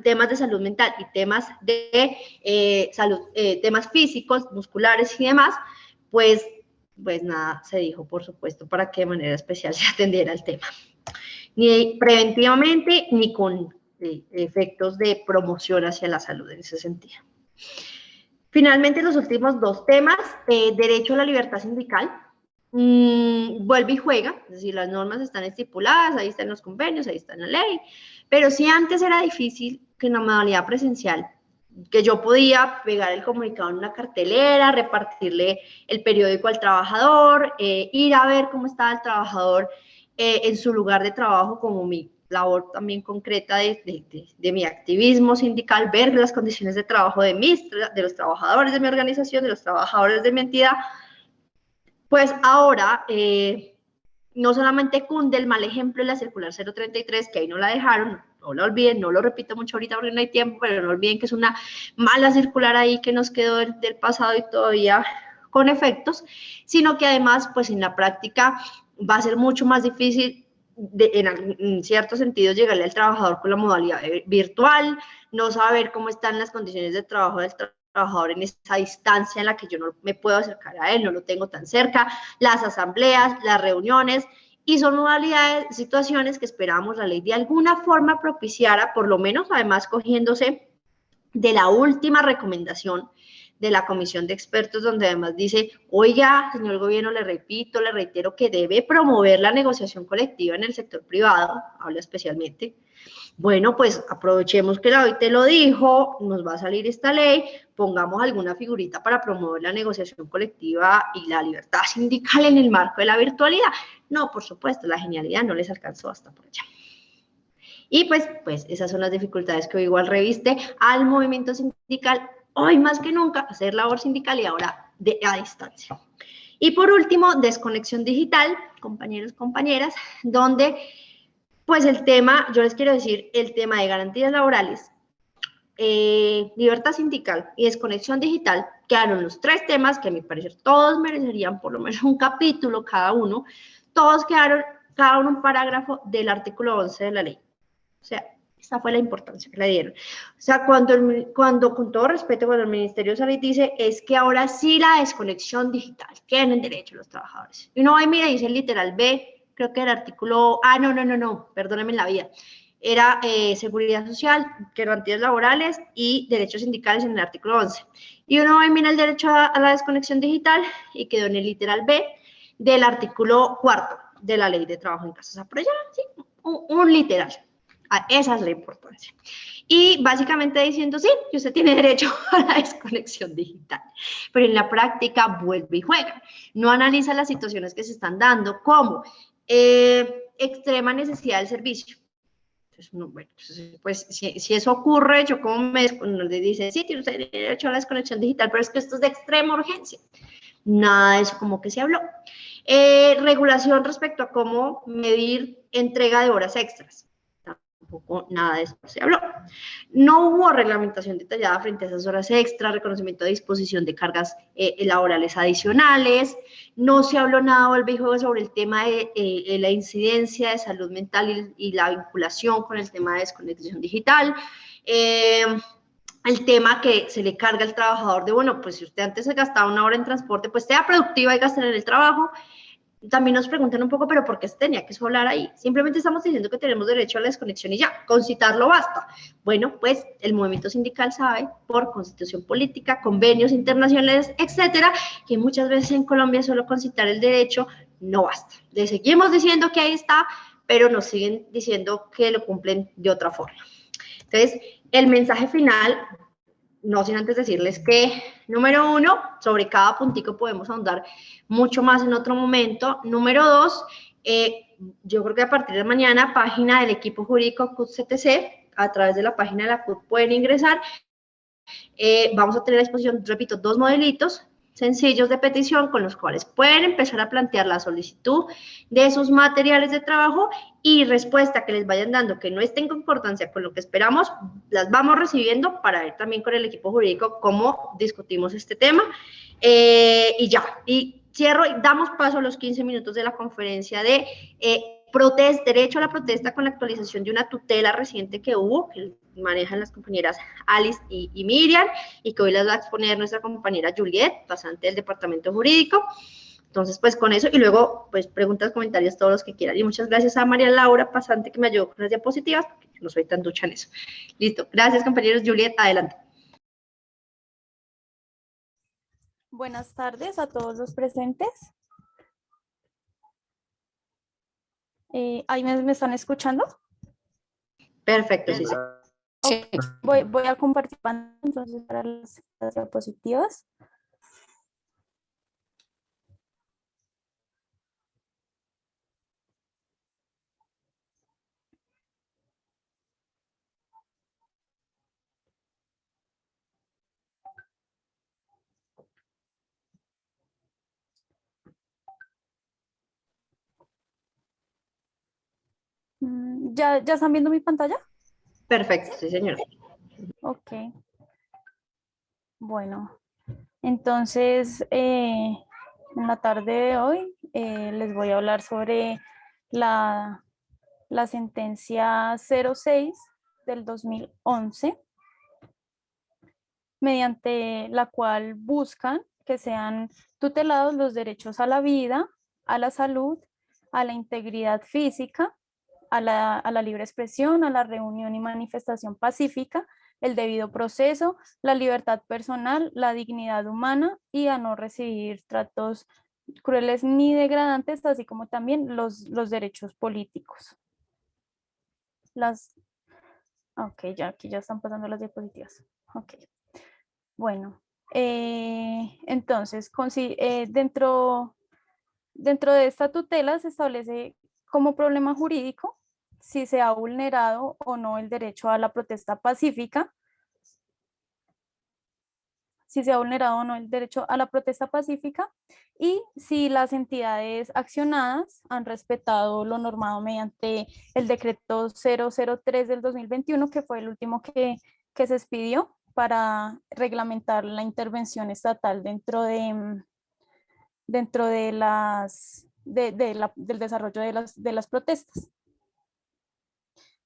temas de salud mental y temas de salud, temas físicos, musculares y demás, pues nada, se dijo, por supuesto, para que de manera especial se atendiera el tema. Ni preventivamente, ni con efectos de promoción hacia la salud en ese sentido. Finalmente, los últimos dos temas, derecho a la libertad sindical, vuelve y juega, es decir, las normas están estipuladas, ahí están los convenios, ahí está la ley, pero si antes era difícil que en la modalidad presencial, que yo podía pegar el comunicado en una cartelera, repartirle el periódico al trabajador, ir a ver cómo estaba el trabajador en su lugar de trabajo, como mi labor también concreta de mi activismo sindical, ver las condiciones de trabajo de los trabajadores de mi organización, de los trabajadores de mi entidad, pues ahora no solamente cunde el mal ejemplo de la circular 033, que ahí no la dejaron, no la olviden, no lo repito mucho ahorita porque no hay tiempo, pero no olviden que es una mala circular ahí que nos quedó del pasado y todavía con efectos, sino que además, pues en la práctica va a ser mucho más difícil en ciertos sentidos llegarle al trabajador con la modalidad virtual, no saber cómo están las condiciones de trabajo del trabajador en esa distancia en la que yo no me puedo acercar a él, no lo tengo tan cerca, las asambleas, las reuniones, y son modalidades, situaciones que esperamos la ley de alguna forma propiciara, por lo menos además cogiéndose de la última recomendación de la comisión de expertos, donde además dice, oiga, señor gobierno, le repito, le reitero que debe promover la negociación colectiva en el sector privado, habla especialmente. Bueno, pues aprovechemos que la OIT lo dijo, nos va a salir esta ley, pongamos alguna figurita para promover la negociación colectiva y la libertad sindical en el marco de la virtualidad. No, por supuesto, la genialidad no les alcanzó hasta por allá. Y pues esas son las dificultades que hoy igual reviste al movimiento sindical, hoy más que nunca, hacer labor sindical y ahora a distancia. Y por último, desconexión digital, compañeros, compañeras, donde pues el tema, yo les quiero decir, el tema de garantías laborales, libertad sindical y desconexión digital, quedaron los tres temas que a mi parecer todos merecerían por lo menos un capítulo cada uno, todos quedaron, cada uno un parágrafo del artículo 11 de la ley. O sea, esa fue la importancia que le dieron. O sea, cuando con todo respeto, cuando el Ministerio de Salud dice, es que ahora sí la desconexión digital, tienen derecho los trabajadores. Y uno va y mira, dice literal B, creo que el artículo, no, perdónenme la vida. era seguridad social, garantías laborales y derechos sindicales en el artículo 11. Y uno va y mira el derecho a la desconexión digital y quedó en el literal B del artículo 4 de la ley de trabajo en casa. O sea, por allá, sí, un literal. Esa es la importancia. Y básicamente diciendo, sí, que usted tiene derecho a la desconexión digital, pero en la práctica vuelve y juega. No analiza las situaciones que se están dando como extrema necesidad del servicio. Entonces, no, bueno, pues si eso ocurre, yo como me le dice, sí, tiene usted derecho a la desconexión digital, pero es que esto es de extrema urgencia. Nada de eso como que se habló. Regulación respecto a cómo medir entrega de horas extras. Tampoco nada de eso se habló. No hubo reglamentación detallada frente a esas horas extras, reconocimiento de disposición de cargas laborales adicionales. No se habló nada, vuelve y juega, sobre el tema de la incidencia de salud mental y la vinculación con el tema de desconexión digital. El tema que se le carga al trabajador de, bueno, pues si usted antes se gastaba 1 hora en transporte, pues sea productiva y gaste en el trabajo. También nos preguntan un poco, pero ¿por qué se tenía que hablar ahí? Simplemente estamos diciendo que tenemos derecho a la desconexión y ya, con citarlo basta. Bueno, pues el movimiento sindical sabe, por constitución política, convenios internacionales, etcétera, que muchas veces en Colombia solo con citar el derecho no basta. Le seguimos diciendo que ahí está, pero nos siguen diciendo que lo cumplen de otra forma. Entonces, el mensaje final, no sin antes decirles que, número 1, sobre cada puntico podemos ahondar mucho más en otro momento. Número 2, yo creo que a partir de mañana, página del equipo jurídico CUT-CTC, a través de la página de la CUT pueden ingresar. Vamos a tener a disposición, repito, 2 modelitos sencillos de petición con los cuales pueden empezar a plantear la solicitud de sus materiales de trabajo y respuesta que les vayan dando que no esté en concordancia con lo que esperamos, las vamos recibiendo para ver también con el equipo jurídico cómo discutimos este tema. Y ya, y cierro y damos paso a los 15 minutos de la conferencia de derecho a la protesta con la actualización de una tutela reciente que hubo, que manejan las compañeras Alice y Miriam, y que hoy las va a exponer nuestra compañera Juliet, pasante del departamento jurídico. Entonces, pues con eso, y luego, pues preguntas, comentarios, todos los que quieran. Y muchas gracias a María Laura, pasante, que me ayudó con las diapositivas, porque yo no soy tan ducha en eso. Listo, gracias compañeros. Juliet, adelante. Buenas tardes a todos los presentes. ¿Ahí me están escuchando? Perfecto, sí, sí. Okay. Voy a compartir pantalla entonces para las diapositivas. ¿Ya están viendo mi pantalla? Perfecto, sí, señora. Ok. Bueno, entonces en la tarde de hoy les voy a hablar sobre la sentencia 06 del 2011, mediante la cual buscan que sean tutelados los derechos a la vida, a la salud, a la integridad física, a la libre expresión, a la reunión y manifestación pacífica, el debido proceso, la libertad personal, la dignidad humana y a no recibir tratos crueles ni degradantes, así como también los derechos políticos. Ok, aquí ya están pasando las diapositivas. Ok, bueno, entonces dentro de esta tutela se establece como problema jurídico si se ha vulnerado o no el derecho a la protesta pacífica, y si las entidades accionadas han respetado lo normado mediante el decreto 003 del 2021, que fue el último que se expidió para reglamentar la intervención estatal dentro del desarrollo de las protestas.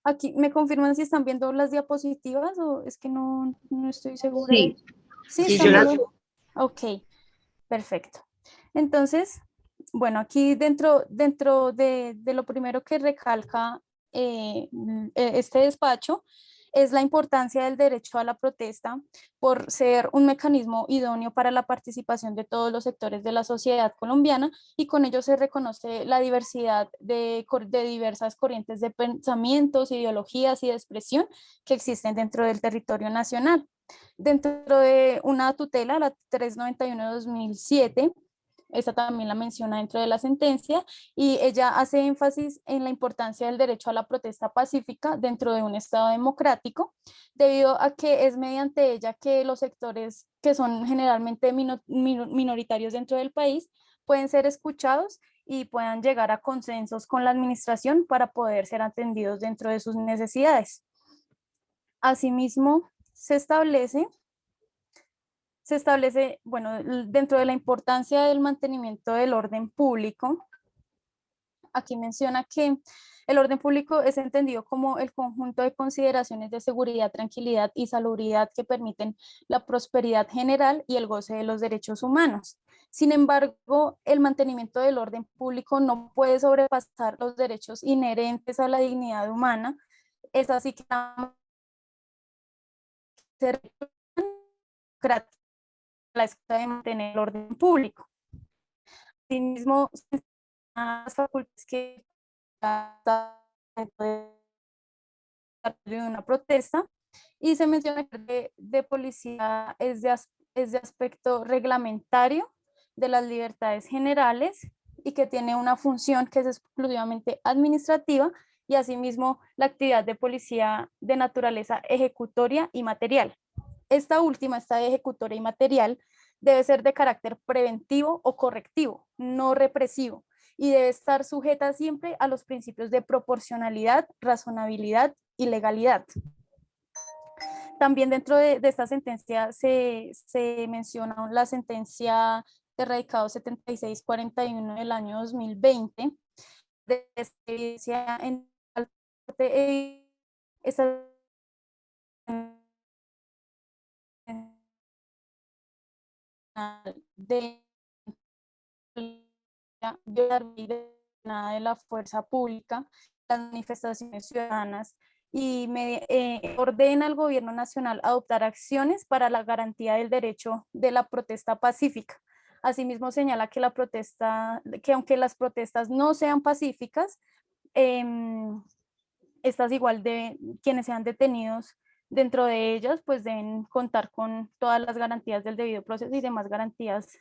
Aquí, ¿me confirman si están viendo las diapositivas o es que no estoy segura? Sí, Sí, yo las... Ok, perfecto. Entonces, bueno, aquí dentro de lo primero que recalca este despacho es la importancia del derecho a la protesta por ser un mecanismo idóneo para la participación de todos los sectores de la sociedad colombiana, y con ello se reconoce la diversidad de diversas corrientes de pensamientos, ideologías y de expresión que existen dentro del territorio nacional. Dentro de una tutela, la 391 de 2007, esta también la menciona dentro de la sentencia, y ella hace énfasis en la importancia del derecho a la protesta pacífica dentro de un Estado democrático, debido a que es mediante ella que los sectores que son generalmente minoritarios dentro del país pueden ser escuchados y puedan llegar a consensos con la administración para poder ser atendidos dentro de sus necesidades. Asimismo, se establece, bueno, dentro de la importancia del mantenimiento del orden público, aquí menciona que el orden público es entendido como el conjunto de consideraciones de seguridad, tranquilidad y salubridad que permiten la prosperidad general y el goce de los derechos humanos. Sin embargo, el mantenimiento del orden público no puede sobrepasar los derechos inherentes a la dignidad humana. Es así que la escuela de mantener el orden público. Asimismo, las facultades que de una protesta, y se menciona que de policía es de aspecto reglamentario de las libertades generales y que tiene una función que es exclusivamente administrativa, y asimismo la actividad de policía de naturaleza ejecutoria y material. Esta última, esta de ejecutoria y material, debe ser de carácter preventivo o correctivo, no represivo, y debe estar sujeta siempre a los principios de proporcionalidad, razonabilidad y legalidad. También dentro de esta sentencia se menciona la sentencia de radicado 7641 del año 2020, de experiencia en esta de violar de la fuerza pública, las manifestaciones ciudadanas, y ordena al gobierno nacional adoptar acciones para la garantía del derecho de la protesta pacífica. Asimismo señala que que aunque las protestas no sean pacíficas, estas igual de quienes sean detenidos dentro de ellas, pues deben contar con todas las garantías del debido proceso y demás garantías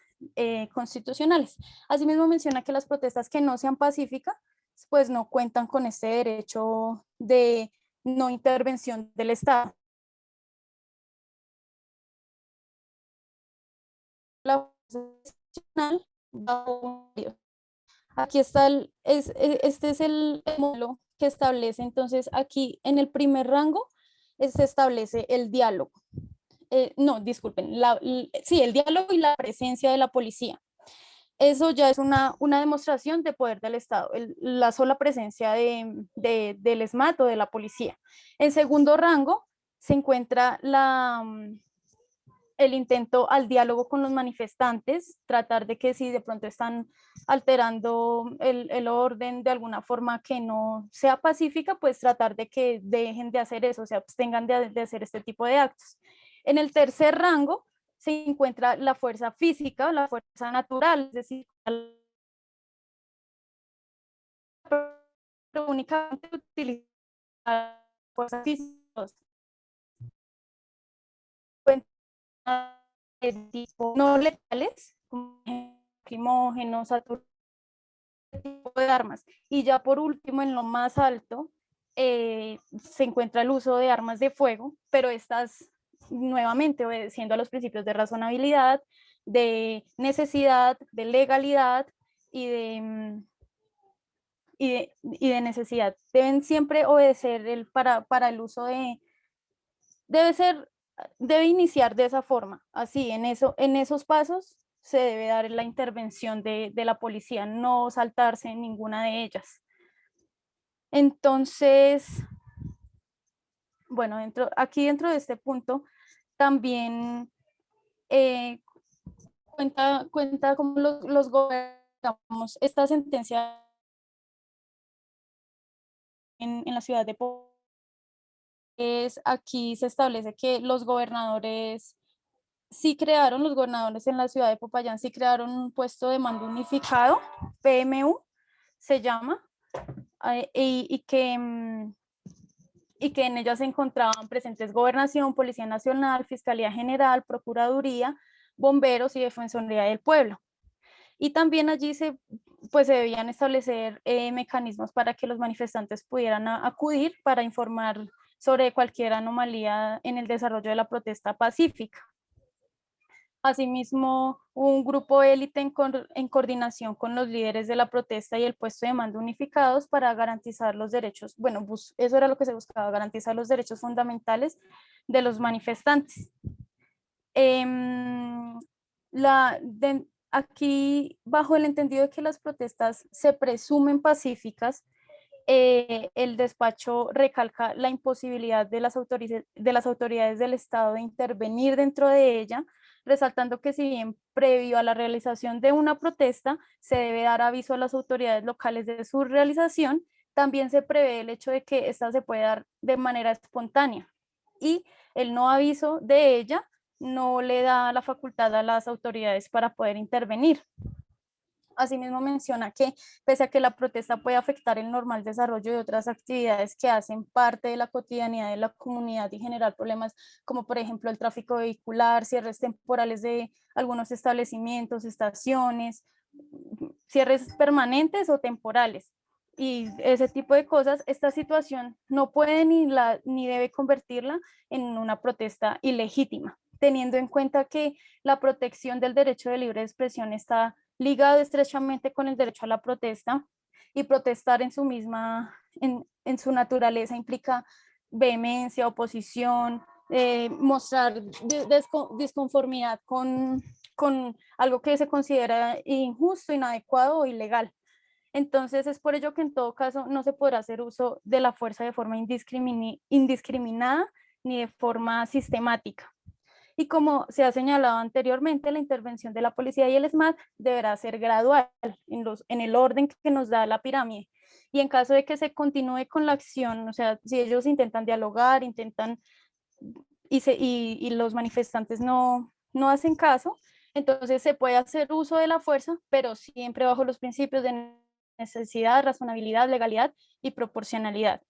constitucionales. Asimismo menciona que las protestas que no sean pacíficas, pues no cuentan con este derecho de no intervención del Estado. La aquí está este es el modelo que establece. Entonces aquí en el primer rango se establece el diálogo. No, disculpen, sí, el diálogo y la presencia de la policía. Eso ya es una demostración de poder del Estado, la sola presencia del ESMAD o de la policía. En segundo rango se encuentra el intento al diálogo con los manifestantes, tratar de que si de pronto están alterando el orden de alguna forma que no sea pacífica, pues tratar de que dejen de hacer eso, o sea, abstengan de hacer este tipo de actos. En el tercer rango se encuentra la fuerza física, la fuerza natural, es decir, únicamente utilizar fuerzas físicas de tipo no letales, como lacrimógenos, tipo de armas. Y ya por último, en lo más alto, se encuentra el uso de armas de fuego, pero estas nuevamente obedeciendo a los principios de razonabilidad, de necesidad, de legalidad y de necesidad. Deben siempre obedecer para el uso debe iniciar de esa forma, así, en esos pasos se debe dar la intervención de la policía, no saltarse en ninguna de ellas. Entonces, bueno, aquí dentro de este punto también cuenta como los gobiernos, esta sentencia en la ciudad de Popayán. Aquí se establece que los gobernadores los gobernadores en la ciudad de Popayán sí crearon un puesto de mando unificado, PMU se llama, y que en ella se encontraban presentes Gobernación, Policía Nacional, Fiscalía General, Procuraduría, Bomberos y Defensoría del Pueblo. Y también allí se debían establecer mecanismos para que los manifestantes pudieran acudir para informar sobre cualquier anomalía en el desarrollo de la protesta pacífica. Asimismo, un grupo élite en coordinación con los líderes de la protesta y el puesto de mando unificados para garantizar los derechos, bueno, eso era lo que se buscaba, garantizar los derechos fundamentales de los manifestantes. Aquí, bajo el entendido de que las protestas se presumen pacíficas, el despacho recalca la imposibilidad de las autoridades del Estado de intervenir dentro de ella, resaltando que si bien previo a la realización de una protesta se debe dar aviso a las autoridades locales de su realización, también se prevé el hecho de que esta se puede dar de manera espontánea y el no aviso de ella no le da la facultad a las autoridades para poder intervenir. Asimismo menciona que pese a que la protesta puede afectar el normal desarrollo de otras actividades que hacen parte de la cotidianidad de la comunidad y generar problemas como por ejemplo el tráfico vehicular, cierres temporales de algunos establecimientos, estaciones, cierres permanentes o temporales y ese tipo de cosas, esta situación no puede ni debe convertirla en una protesta ilegítima, teniendo en cuenta que la protección del derecho de libre expresión está ligado estrechamente con el derecho a la protesta y protestar en su naturaleza implica vehemencia, oposición, mostrar disconformidad con algo que se considera injusto, inadecuado o ilegal. Entonces es por ello que en todo caso no se podrá hacer uso de la fuerza de forma indiscriminada ni de forma sistemática. Y como se ha señalado anteriormente, la intervención de la policía y el SMAT deberá ser gradual en el orden que nos da la pirámide. Y en caso de que se continúe con la acción, o sea, si ellos intentan dialogar, y los manifestantes no hacen caso, entonces se puede hacer uso de la fuerza, pero siempre bajo los principios de necesidad, razonabilidad, legalidad y proporcionalidad.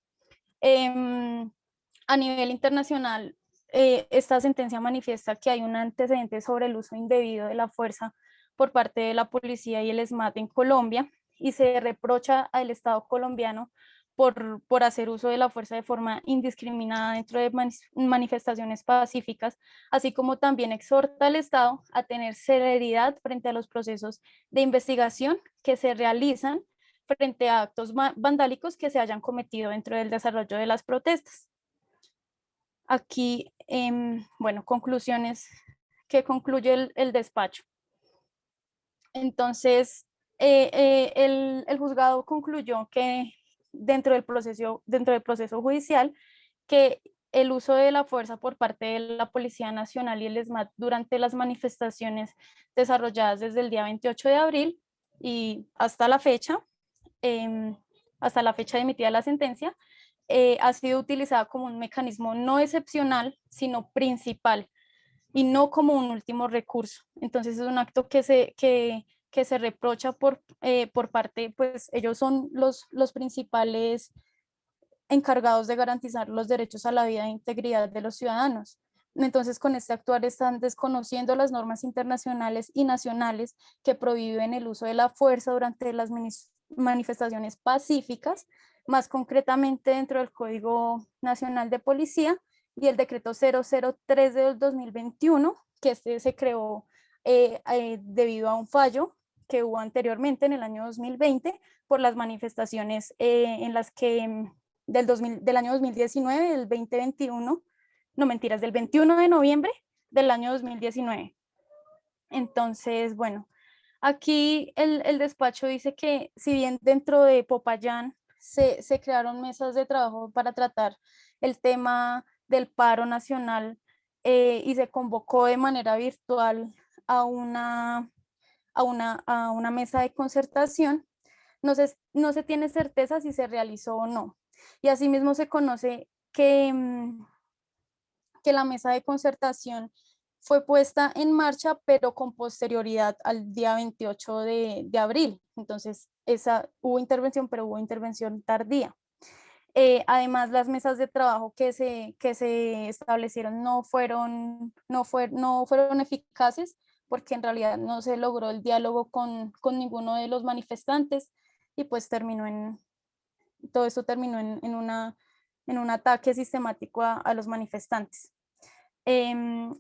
A nivel internacional, esta sentencia manifiesta que hay un antecedente sobre el uso indebido de la fuerza por parte de la policía y el SMAT en Colombia y se reprocha al Estado colombiano por hacer uso de la fuerza de forma indiscriminada dentro de manifestaciones pacíficas, así como también exhorta al Estado a tener celeridad frente a los procesos de investigación que se realizan frente a actos vandálicos que se hayan cometido dentro del desarrollo de las protestas. Aquí, bueno, conclusiones que concluye el despacho. Entonces, el juzgado concluyó que dentro del proceso judicial, que el uso de la fuerza por parte de la Policía Nacional y el SMAT durante las manifestaciones desarrolladas desde el día 28 de abril y hasta la fecha de emitida la sentencia, ha sido utilizada como un mecanismo no excepcional, sino principal, y no como un último recurso. Entonces es un acto que se reprocha por parte, pues ellos son los principales encargados de garantizar los derechos a la vida e integridad de los ciudadanos. Entonces, con este actuar están desconociendo las normas internacionales y nacionales que prohíben el uso de la fuerza durante las manifestaciones pacíficas, más concretamente dentro del Código Nacional de Policía y el decreto 003 del 2021, que este se creó debido a un fallo que hubo anteriormente en el año 2020 por las manifestaciones en las que del año 2019, del 2021, no mentiras, del 21 de noviembre del año 2019. Entonces, bueno, aquí el despacho dice que si bien dentro de Popayán se crearon mesas de trabajo para tratar el tema del paro nacional y se convocó de manera virtual a una mesa de concertación, no se tiene certeza si se realizó o no. Y asimismo se conoce que la mesa de concertación fue puesta en marcha, pero con posterioridad al día 28 de abril. Entonces, hubo intervención, pero hubo intervención tardía. Además, las mesas de trabajo que se establecieron no fueron eficaces, porque en realidad no se logró el diálogo con ninguno de los manifestantes, y pues todo esto terminó en un ataque sistemático a los manifestantes.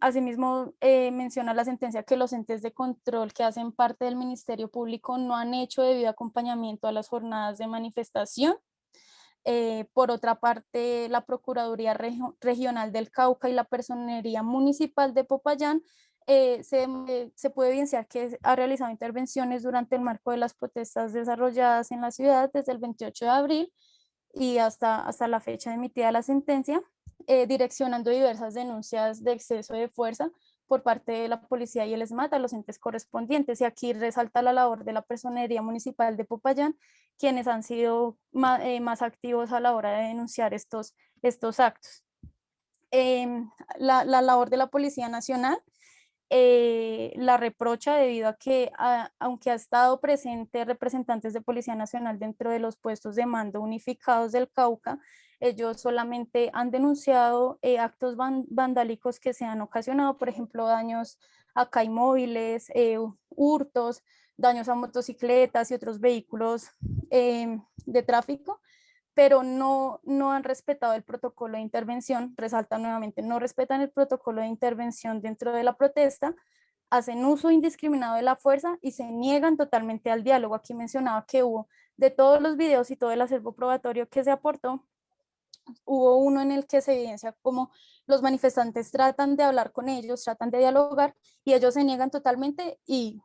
Asimismo, menciona la sentencia que los entes de control que hacen parte del Ministerio Público no han hecho debido acompañamiento a las jornadas de manifestación. Por otra parte, la Procuraduría Regional del Cauca y la Personería Municipal de Popayán se puede evidenciar que ha realizado intervenciones durante el marco de las protestas desarrolladas en la ciudad desde el 28 de abril y hasta la fecha emitida la sentencia, direccionando diversas denuncias de exceso de fuerza por parte de la policía y el SMAT a los entes correspondientes. Y aquí resalta la labor de la Personería Municipal de Popayán, quienes han sido más activos a la hora de denunciar estos actos. La labor de la Policía Nacional la reprocha debido a que, aunque ha estado presente representantes de Policía Nacional dentro de los puestos de mando unificados del Cauca, ellos solamente han denunciado actos vandálicos que se han ocasionado, por ejemplo, daños a caimóviles, hurtos, daños a motocicletas y otros vehículos de tráfico, pero no han respetado el protocolo de intervención. Resalta nuevamente, no respetan el protocolo de intervención dentro de la protesta, hacen uso indiscriminado de la fuerza y se niegan totalmente al diálogo. Aquí mencionaba que hubo, de todos los videos y todo el acervo probatorio que se aportó, hubo uno en el que se evidencia cómo los manifestantes tratan de hablar con ellos, tratan de dialogar, y ellos se niegan totalmente y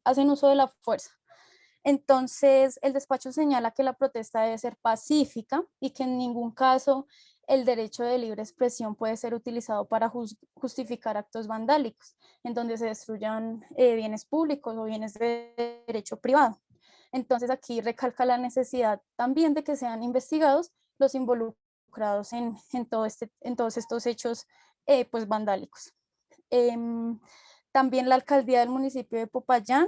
hacen uso de la fuerza. Entonces, el despacho señala que la protesta debe ser pacífica y que en ningún caso el derecho de libre expresión puede ser utilizado para justificar actos vandálicos, en donde se destruyan bienes públicos o bienes de derecho privado. Entonces, aquí recalca la necesidad también de que sean investigados los involucrados en todos estos hechos pues vandálicos. También la alcaldía del municipio de Popayán,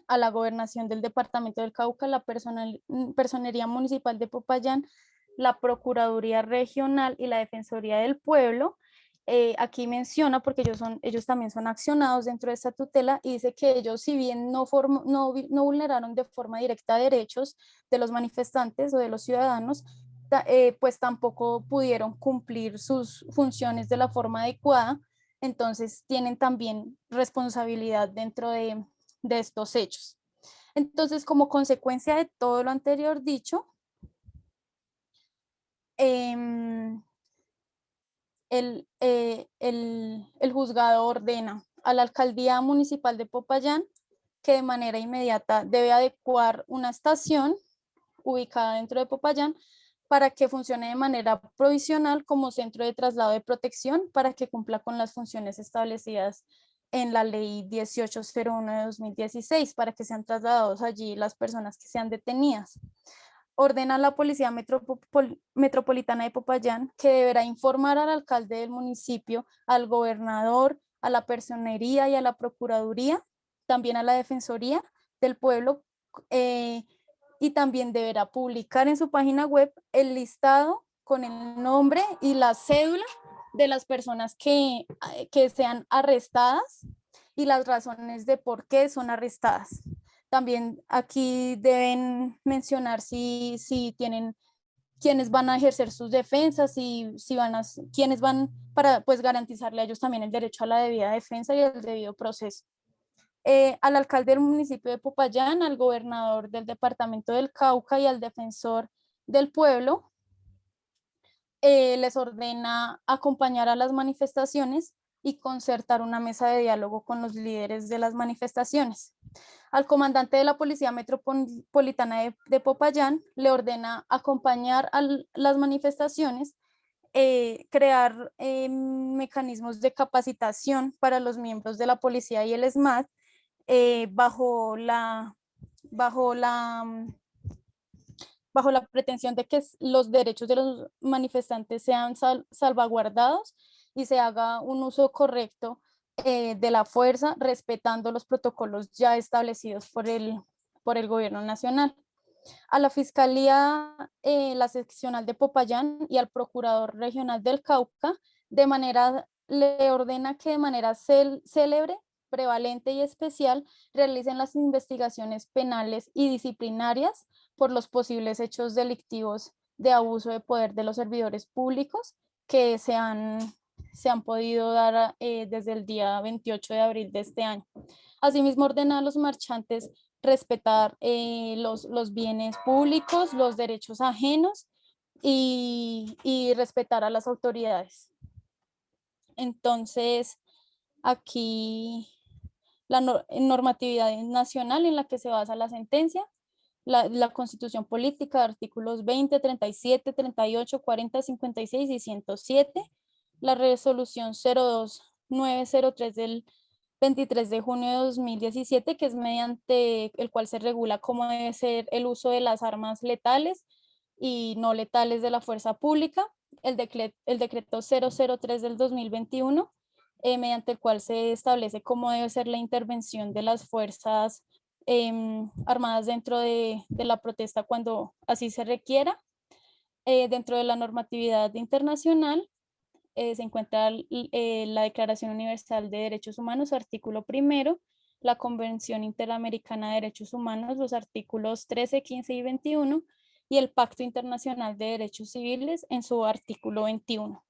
a la gobernación del departamento del Cauca, la Personería Municipal de Popayán, la Procuraduría Regional y la Defensoría del Pueblo. Aquí menciona, porque ellos también son accionados dentro de esta tutela, y dice que ellos, si bien no vulneraron de forma directa derechos de los manifestantes o de los ciudadanos, pues tampoco pudieron cumplir sus funciones de la forma adecuada. Entonces tienen también responsabilidad dentro de estos hechos. Entonces, como consecuencia de todo lo anterior dicho, el juzgado ordena a la Alcaldía Municipal de Popayán que de manera inmediata debe adecuar una estación ubicada dentro de Popayán para que funcione de manera provisional como centro de traslado de protección, para que cumpla con las funciones establecidas en la ley 1801 de 2016, para que sean trasladados allí las personas que sean detenidas. Ordena a la Policía Metropolitana de Popayán que deberá informar al alcalde del municipio, al gobernador, a la Personería y a la Procuraduría, también a la Defensoría del Pueblo, y también deberá publicar en su página web el listado con el nombre y la cédula de las personas que sean arrestadas y las razones de por qué son arrestadas. También aquí deben mencionar si tienen quiénes van a ejercer sus defensas y quiénes van para pues garantizarle a ellos también el derecho a la debida defensa y el debido proceso. Al alcalde del municipio de Popayán, al gobernador del departamento del Cauca y al defensor del pueblo, les ordena acompañar a las manifestaciones y concertar una mesa de diálogo con los líderes de las manifestaciones. Al comandante de la Policía Metropolitana de Popayán le ordena acompañar a las manifestaciones, crear mecanismos de capacitación para los miembros de la policía y el SMAT, bajo la bajo la pretensión de que los derechos de los manifestantes sean salvaguardados y se haga un uso correcto de la fuerza, respetando los protocolos ya establecidos por el gobierno nacional. A la Fiscalía, la seccional de Popayán y al Procurador Regional del Cauca, le ordena que de manera célebre, prevalente y especial realicen las investigaciones penales y disciplinarias por los posibles hechos delictivos de abuso de poder de los servidores públicos que se han podido dar desde el día 28 de abril de este año. Asimismo, ordena a los marchantes respetar los bienes públicos, los derechos ajenos y respetar a las autoridades. Entonces, aquí la normatividad nacional en la que se basa la sentencia, la Constitución Política, artículos 20, 37, 38, 40, 56 y 107, la Resolución 02903 del 23 de junio de 2017, que es mediante el cual se regula cómo debe ser el uso de las armas letales y no letales de la fuerza pública, el decreto 003 del 2021, mediante el cual se establece cómo debe ser la intervención de las fuerzas armadas dentro de la protesta cuando así se requiera. Dentro de la normatividad internacional se encuentra la Declaración Universal de Derechos Humanos, artículo 1, la Convención Interamericana de Derechos Humanos, los artículos 13, 15 y 21, y el Pacto Internacional de Derechos Civiles en su artículo 21.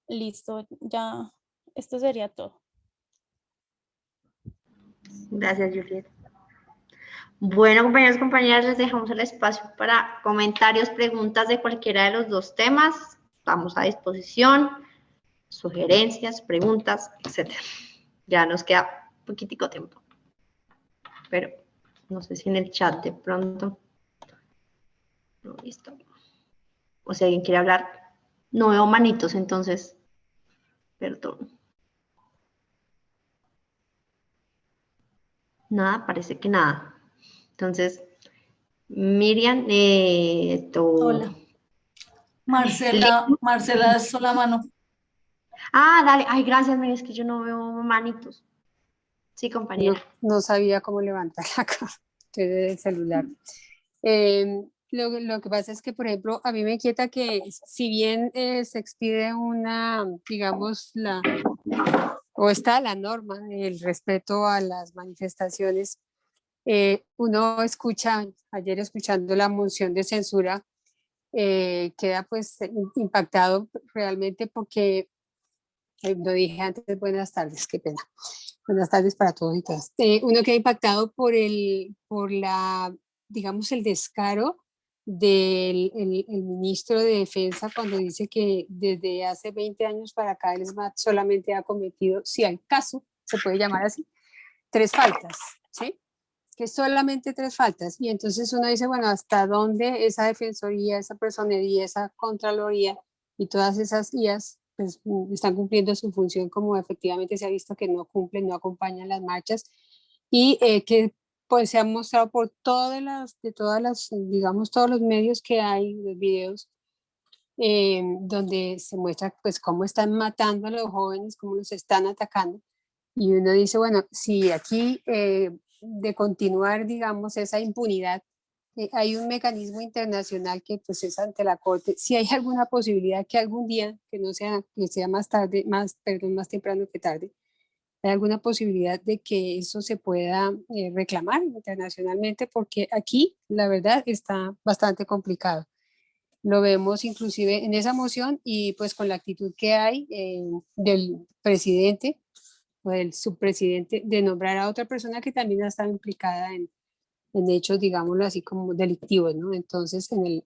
Listo, ya esto sería todo. Gracias, Juliet. Bueno, compañeros y compañeras, les dejamos el espacio para comentarios, preguntas de cualquiera de los dos temas. Estamos a disposición, sugerencias, preguntas, etc. Ya nos queda poquitico tiempo. Pero no sé si en el chat de pronto. No, listo. O si alguien quiere hablar. No veo manitos, entonces, perdón. Nada, parece que nada. Entonces, Miriam, Hola. Marcela alzó la mano. Ah, dale. Ay, gracias, Miriam, es que yo no veo manitos. Sí, compañera. No sabía cómo levantar la cara del celular. Lo que pasa es que, por ejemplo, a mí me inquieta que si bien se expide una, digamos, o está la norma, el respeto a las manifestaciones, uno escucha, ayer escuchando la moción de censura, queda pues impactado realmente porque, lo dije antes, buenas tardes, qué pena. Buenas tardes para todos y todas. Uno queda impactado por digamos, el descaro del el ministro de Defensa cuando dice que desde hace 20 años para acá el SMAT solamente ha cometido, si al caso se puede llamar así, 3 faltas, ¿sí? Que solamente 3 faltas. Y entonces uno dice, bueno, ¿hasta dónde esa defensoría, esa personería, esa contraloría y todas esas IAS pues, están cumpliendo su función como efectivamente se ha visto que no cumplen, no acompañan las marchas y que pues se ha mostrado por todas las, digamos, todos los medios que hay, los videos, donde se muestra pues cómo están matando a los jóvenes, cómo los están atacando. Y uno dice, bueno, si aquí de continuar, digamos, esa impunidad, hay un mecanismo internacional que pues es ante la Corte, si hay alguna posibilidad que algún día, que no sea, que sea más tarde, más temprano que tarde, hay alguna posibilidad de que eso se pueda reclamar internacionalmente, porque aquí la verdad está bastante complicado. Lo vemos inclusive en esa moción y pues con la actitud que hay del presidente o del subpresidente de nombrar a otra persona que también ha estado implicada en hechos, digámoslo así, como delictivos, ¿no? Entonces, en el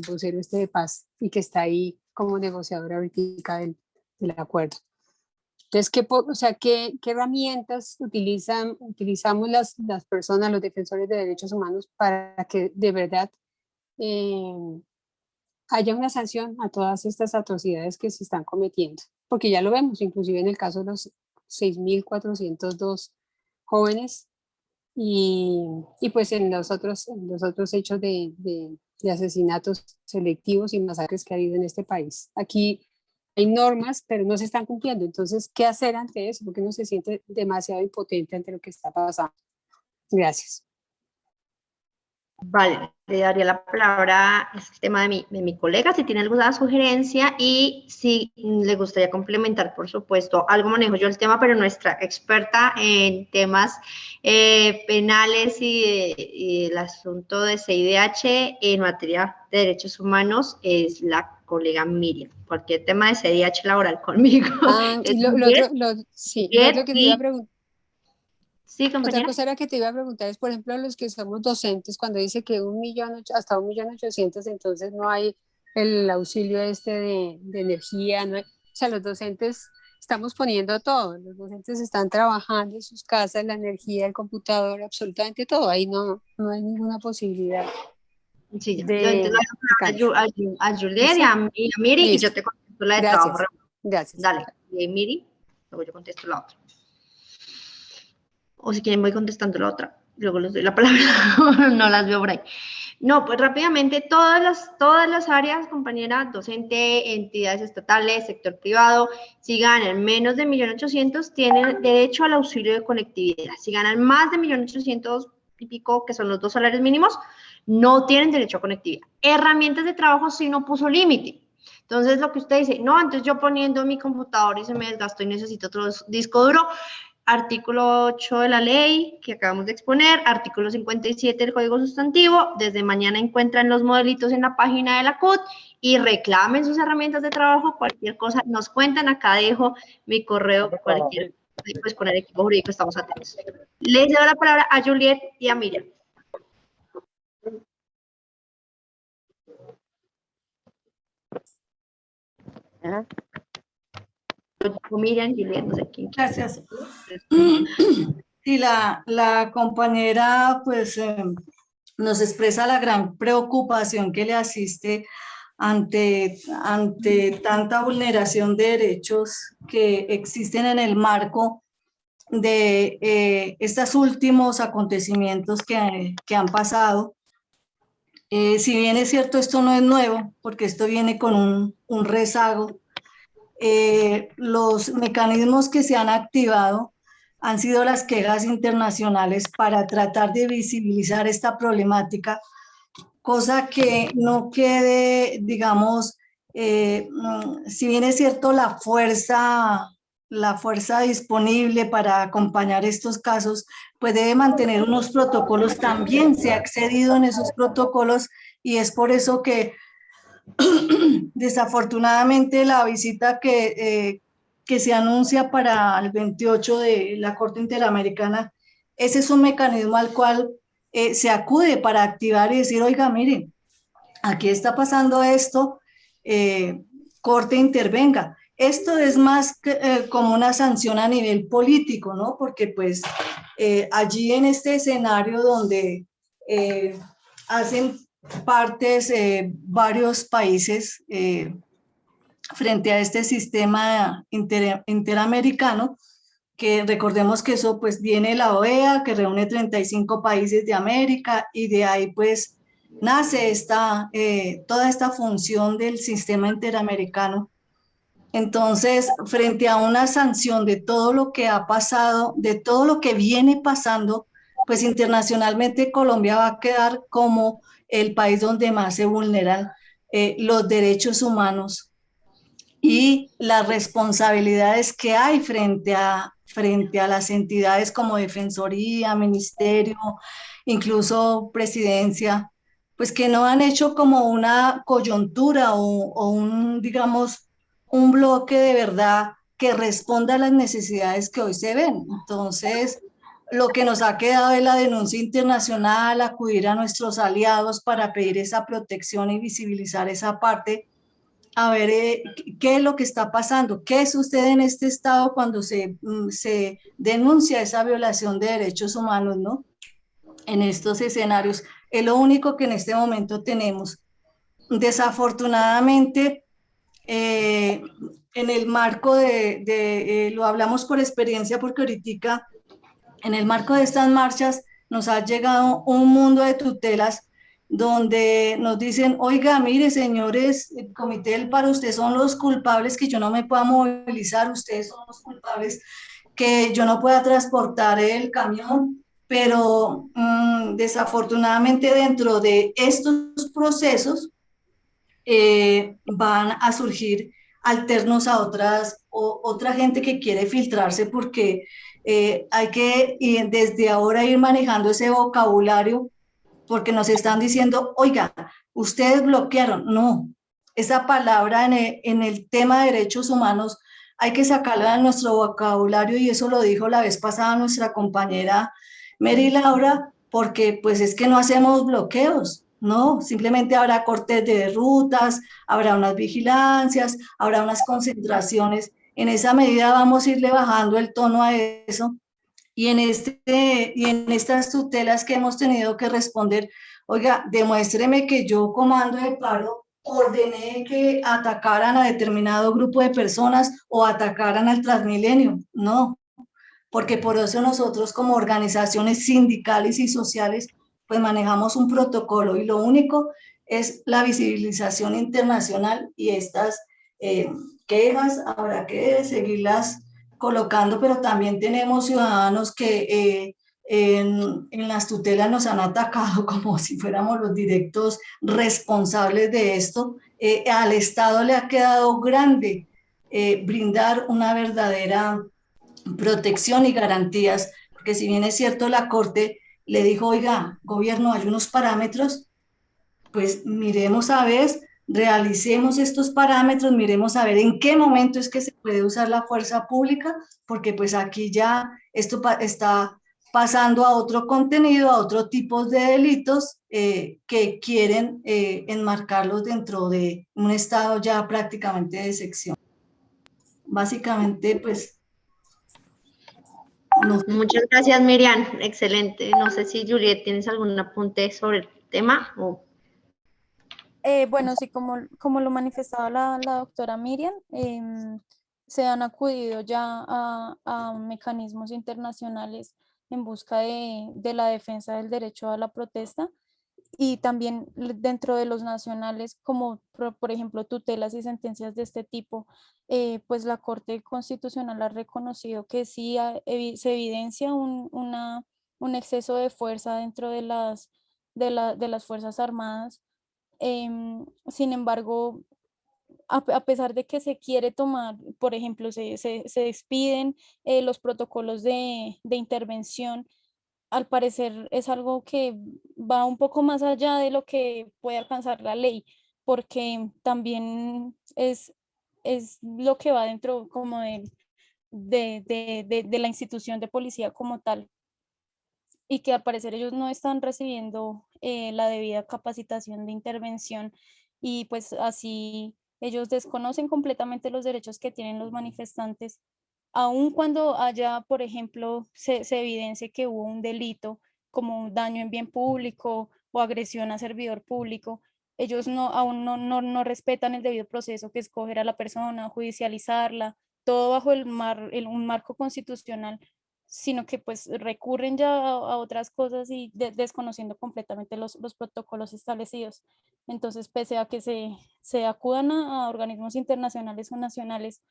vocero este de paz y que está ahí como negociador ahorita del acuerdo. Entonces, ¿qué herramientas utilizamos las personas, los defensores de derechos humanos para que de verdad haya una sanción a todas estas atrocidades que se están cometiendo? Porque ya lo vemos, inclusive en el caso de los 6.402 jóvenes y pues en los otros hechos de asesinatos selectivos y masacres que ha habido en este país. Aquí hay normas, pero no se están cumpliendo. Entonces, ¿qué hacer ante eso? Porque uno se siente demasiado impotente ante lo que está pasando. Gracias. Vale, le daría la palabra a este tema de mi colega, si tiene alguna sugerencia y si le gustaría complementar, por supuesto, algo manejo yo el tema, pero nuestra experta en temas penales y el asunto de CIDH en materia de derechos humanos es la colega Miriam. Cualquier tema de CIDH laboral conmigo. Sí, lo otro que te iba a preguntar. Sí, Otra compañera. cosa era que te iba a preguntar es, por ejemplo, los que somos docentes, cuando dice que hasta 1.800.000, entonces no hay el auxilio de energía, no hay, o sea, los docentes estamos poniendo todo, los docentes están trabajando en sus casas, la energía, el computador, absolutamente todo, ahí no hay ninguna posibilidad. Sí, yo de a Juliet y a Miri y yo te contesto la de trabajo. Gracias. Dale, y Miri, luego yo contesto la otra. O si quieren voy contestando la otra, luego les doy la palabra, no las veo por ahí. No, pues rápidamente, todas las áreas, compañera, docente, entidades estatales, sector privado, si ganan menos de 1.800.000, tienen derecho al auxilio de conectividad. Si ganan más de 1.800.000 y pico, que son los 2 salarios mínimos, no tienen derecho a conectividad. Herramientas de trabajo sí no puso límite. Entonces, lo que usted dice, no, entonces yo poniendo mi computador y se me desgastó y necesito otro disco duro, artículo 8 de la ley que acabamos de exponer, artículo 57 del Código Sustantivo, desde mañana encuentran los modelitos en la página de la CUT y reclamen sus herramientas de trabajo, cualquier cosa, nos cuentan, acá dejo mi correo, cualquier, pues con el equipo jurídico estamos atentos. Les doy la palabra a Juliet y a Miriam. Miriam, Juliet, no sé quién. Gracias. Sí, la compañera pues nos expresa la gran preocupación que le asiste ante tanta vulneración de derechos que existen en el marco de estos últimos acontecimientos que han pasado. Si bien es cierto, esto no es nuevo, porque esto viene con un rezago. Los mecanismos que se han activado han sido las quejas internacionales para tratar de visibilizar esta problemática, cosa que no quede, digamos, si bien es cierto la fuerza disponible para acompañar estos casos, pues debe mantener unos protocolos. También se ha excedido en esos protocolos y es por eso que desafortunadamente la visita que se anuncia para el 28 de la Corte Interamericana, ese es un mecanismo al cual se acude para activar y decir, oiga, miren, aquí está pasando esto, Corte intervenga. Esto es más como una sanción a nivel político, ¿no? Porque pues allí en este escenario donde hacen partes varios países frente a este sistema interamericano, que recordemos que eso pues viene la OEA, que reúne 35 países de América, y de ahí pues nace toda esta función del sistema interamericano. Entonces, frente a una sanción de todo lo que ha pasado, de todo lo que viene pasando, pues internacionalmente Colombia va a quedar como el país donde más se vulneran los derechos humanos y las responsabilidades que hay frente a las entidades como Defensoría, Ministerio, incluso Presidencia, pues que no han hecho como una coyuntura o un, digamos, un bloque de verdad que responda a las necesidades que hoy se ven. Entonces, lo que nos ha quedado es la denuncia internacional, acudir a nuestros aliados para pedir esa protección y visibilizar esa parte, a ver qué es lo que está pasando, qué sucede en este estado cuando se denuncia esa violación de derechos humanos, ¿no? En estos escenarios. Es lo único que en este momento tenemos. Desafortunadamente, en el marco lo hablamos por experiencia, porque ahorita en el marco de estas marchas nos ha llegado un mundo de tutelas donde nos dicen, oiga, mire, señores, el Comité del Paro, ustedes son los culpables que yo no me pueda movilizar, ustedes son los culpables que yo no pueda transportar el camión, pero desafortunadamente dentro de estos procesos van a surgir alternos a otra gente que quiere filtrarse porque hay que desde ahora ir manejando ese vocabulario porque nos están diciendo, oiga, ustedes bloquearon. No, esa palabra en el tema de derechos humanos hay que sacarla de nuestro vocabulario y eso lo dijo la vez pasada nuestra compañera Mary Laura, porque pues es que no hacemos bloqueos, no, simplemente habrá cortes de rutas, habrá unas vigilancias, habrá unas concentraciones. En esa medida vamos a irle bajando el tono a eso y en estas tutelas que hemos tenido que responder, oiga, demuéstreme que yo, comando de paro, ordené que atacaran a determinado grupo de personas o atacaran al Transmilenio. No, porque por eso nosotros como organizaciones sindicales y sociales, pues manejamos un protocolo y lo único es la visibilización internacional y estas quejas habrá que seguirlas colocando, pero también tenemos ciudadanos que en las tutelas nos han atacado como si fuéramos los directos responsables de esto. Al Estado le ha quedado grande brindar una verdadera protección y garantías, porque si bien es cierto, la Corte le dijo, oiga, gobierno, hay unos parámetros, pues miremos a ver, realicemos estos parámetros, miremos a ver en qué momento es que se puede usar la fuerza pública, porque pues aquí ya esto está pasando a otro contenido, a otro tipo de delitos que quieren enmarcarlos dentro de un estado ya prácticamente de sección. Básicamente, pues no. Muchas gracias, Miriam. Excelente. No sé si Juliet tienes algún apunte sobre el tema o... Bueno, sí, como lo manifestaba la doctora Miriam, se han acudido ya a mecanismos internacionales en busca de la defensa del derecho a la protesta y también dentro de los nacionales, como por ejemplo tutelas y sentencias de este tipo, pues la Corte Constitucional ha reconocido que sí se evidencia un exceso de fuerza dentro de las Fuerzas Armadas. Sin embargo, a pesar de que se quiere tomar, por ejemplo, se expiden los protocolos de intervención, al parecer es algo que va un poco más allá de lo que puede alcanzar la ley, porque también es lo que va dentro como de la institución de policía como tal, y que al parecer ellos no están recibiendo la debida capacitación de intervención y pues así ellos desconocen completamente los derechos que tienen los manifestantes, aun cuando haya, por ejemplo, se evidencie que hubo un delito como un daño en bien público o agresión a servidor público. Ellos aún no respetan el debido proceso que es coger a la persona, judicializarla, todo bajo un marco constitucional, sino que pues recurren ya a otras cosas y desconociendo completamente los protocolos establecidos. Entonces, pese a que se acudan a organismos internacionales o nacionales,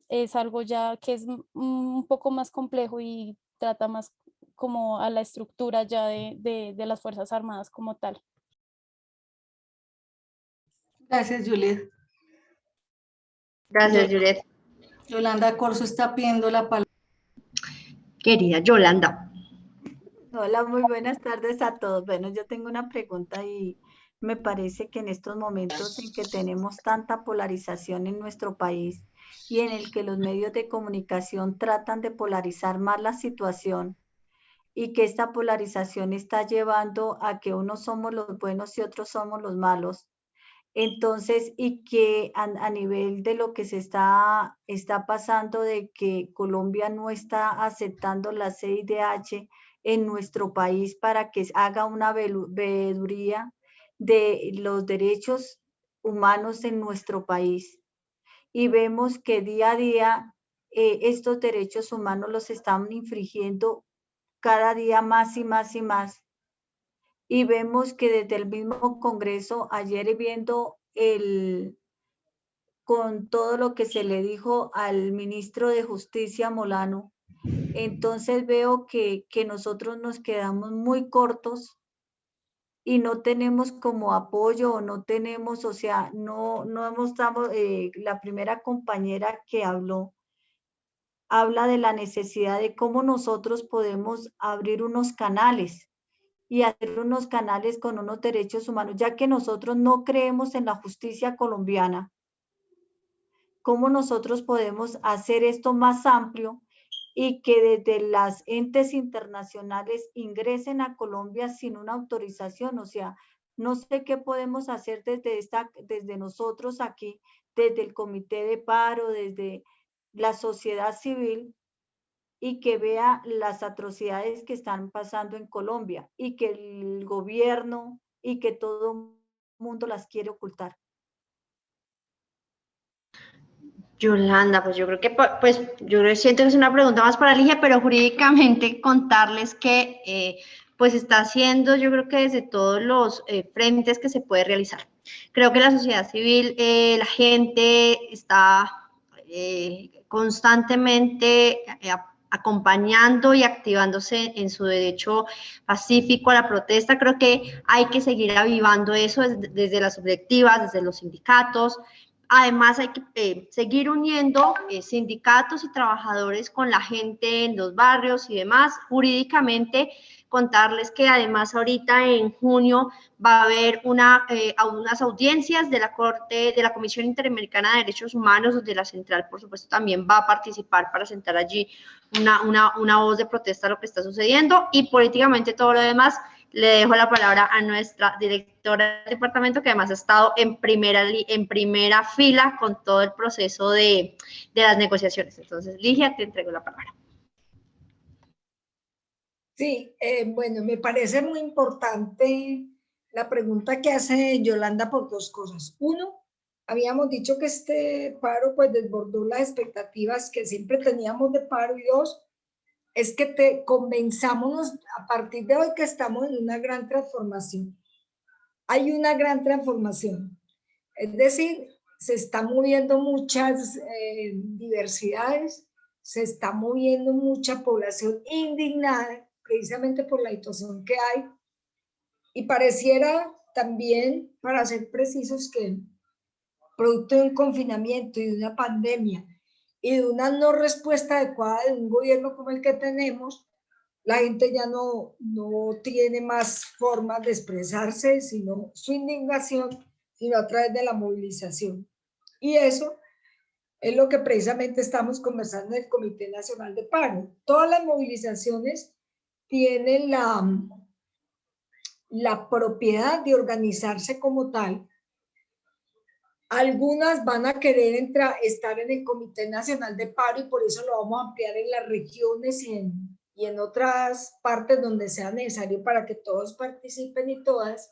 es algo ya que es un poco más complejo y trata más como a la estructura ya de las Fuerzas Armadas como tal. Gracias, Juliet. Gracias, Juliet. Yolanda Corso está pidiendo la palabra. Querida Yolanda. Hola, muy buenas tardes a todos. Bueno, yo tengo una pregunta y me parece que en estos momentos en que tenemos tanta polarización en nuestro país y en el que los medios de comunicación tratan de polarizar más la situación y que esta polarización está llevando a que unos somos los buenos y otros somos los malos. Entonces, y que a nivel de lo que se está pasando de que Colombia no está aceptando la CIDH en nuestro país para que haga una veeduría de los derechos humanos en nuestro país. Y vemos que día a día estos derechos humanos los están infringiendo cada día más y más y más. Y vemos que desde el mismo Congreso, ayer viendo con todo lo que se le dijo al ministro de Justicia, Molano, entonces veo que nosotros nos quedamos muy cortos y no tenemos como apoyo, o no tenemos, o sea, no hemos dado, la primera compañera que habló, habla de la necesidad de cómo nosotros podemos abrir unos canales y hacer unos canales con unos derechos humanos, ya que nosotros no creemos en la justicia colombiana. ¿Cómo nosotros podemos hacer esto más amplio y que desde las entes internacionales ingresen a Colombia sin una autorización? O sea, no sé qué podemos hacer desde nosotros aquí, desde el comité de paro, desde la sociedad civil, y que vea las atrocidades que están pasando en Colombia y que el gobierno y que todo el mundo las quiere ocultar. Yolanda, pues yo creo que, pues yo siento que es una pregunta más para Ligia, pero jurídicamente contarles que pues está haciendo, yo creo que desde todos los frentes que se puede realizar. Creo que la sociedad civil, la gente está constantemente acompañando y activándose en su derecho pacífico a la protesta. Creo que hay que seguir avivando eso desde las subjectivas, desde los sindicatos. Además, hay que seguir uniendo sindicatos y trabajadores con la gente en los barrios y demás. Jurídicamente, contarles que además ahorita en junio va a haber unas audiencias de la Corte, de la Comisión Interamericana de Derechos Humanos, donde la central, por supuesto, también va a participar para sentar allí una voz de protesta a lo que está sucediendo. Y políticamente todo lo demás, le dejo la palabra a nuestra directora del departamento, que además ha estado en primera fila con todo el proceso de las negociaciones. Entonces, Ligia, te entrego la palabra. Sí, bueno, me parece muy importante la pregunta que hace Yolanda por dos cosas. Uno, habíamos dicho que este paro pues desbordó las expectativas que siempre teníamos de paro, y dos, es que convenzámonos a partir de hoy que estamos en una gran transformación. Hay una gran transformación. Es decir, se están moviendo muchas diversidades, se está moviendo mucha población indignada precisamente por la situación que hay, y pareciera también, para ser precisos, que producto de un confinamiento y de una pandemia y de una no respuesta adecuada de un gobierno como el que tenemos, la gente ya no tiene más formas de expresarse, sino su indignación, sino a través de la movilización. Y eso es lo que precisamente estamos conversando en el Comité Nacional de Paro. Todas las movilizaciones tienen la propiedad de organizarse como tal. Algunas van a querer estar en el Comité Nacional de Paro, y por eso lo vamos a ampliar en las regiones y en otras partes donde sea necesario para que todos participen y todas.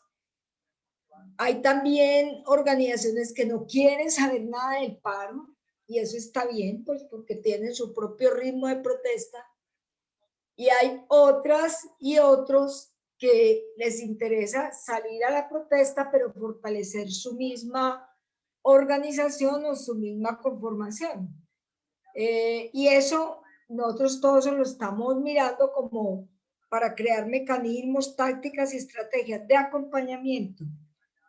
Hay también organizaciones que no quieren saber nada del paro, y eso está bien, pues porque tienen su propio ritmo de protesta. Y hay otras y otros que les interesa salir a la protesta, pero fortalecer su misma organización o su misma conformación. Y eso nosotros todos lo estamos mirando como para crear mecanismos, tácticas y estrategias de acompañamiento,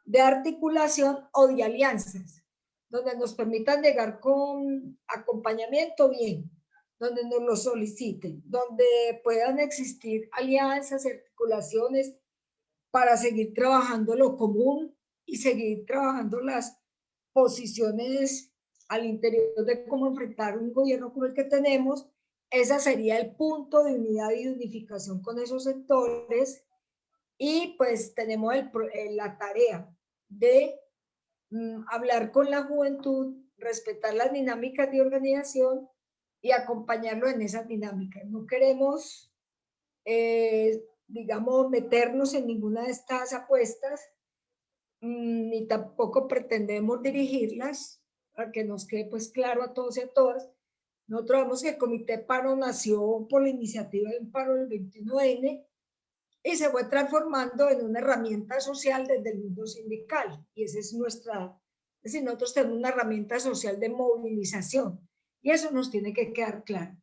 de articulación o de alianzas, donde nos permitan llegar con acompañamiento bien, donde nos lo soliciten, donde puedan existir alianzas, articulaciones para seguir trabajando lo común y seguir trabajando las posiciones al interior de cómo enfrentar un gobierno como el que tenemos. Ese sería el punto de unidad y de unificación con esos sectores. Y pues tenemos la tarea de hablar con la juventud, respetar las dinámicas de organización y acompañarlo en esas dinámicas. No queremos, digamos, meternos en ninguna de estas apuestas, ni tampoco pretendemos dirigirlas, para que nos quede pues claro a todos y a todas, Nosotros vemos que el Comité Paro nació por la iniciativa de un paro del 21N y se fue transformando en una herramienta social desde el mundo sindical. Y esa es nuestra, es decir, nosotros tenemos una herramienta social de movilización y eso nos tiene que quedar claro.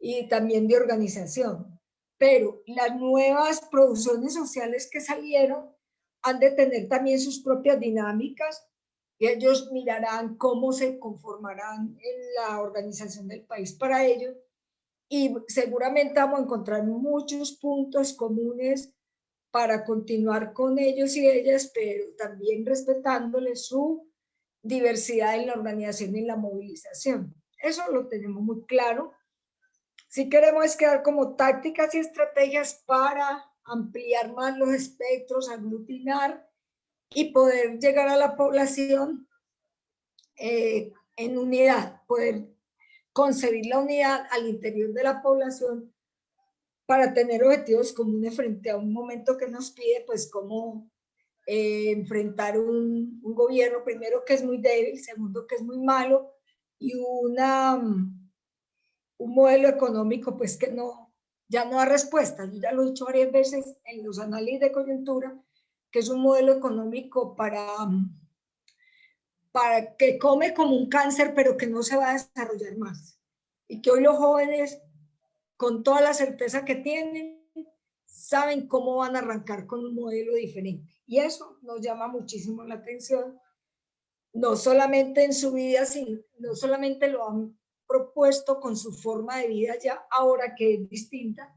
Y también de organización. Pero las nuevas producciones sociales que salieron han de tener también sus propias dinámicas y ellos mirarán cómo se conformarán en la organización del país para ello y seguramente vamos a encontrar muchos puntos comunes para continuar con ellos y ellas, pero también respetándoles su diversidad en la organización y en la movilización. Eso lo tenemos muy claro. Si queremos quedar como tácticas y estrategias para ampliar más los espectros, aglutinar y poder llegar a la población en unidad, poder concebir la unidad al interior de la población para tener objetivos comunes frente a un momento que nos pide, pues, cómo enfrentar un gobierno, primero, que es muy débil, segundo, que es muy malo, y un modelo económico, pues, que no, ya no da respuesta. Yo ya lo he dicho varias veces en los análisis de coyuntura, que es un modelo económico para que come como un cáncer, pero que no se va a desarrollar más. Y que hoy los jóvenes, con toda la certeza que tienen, saben cómo van a arrancar con un modelo diferente. Y eso nos llama muchísimo la atención, no solamente en su vida, sino no solamente lo han propuesto con su forma de vida ya ahora que es distinta,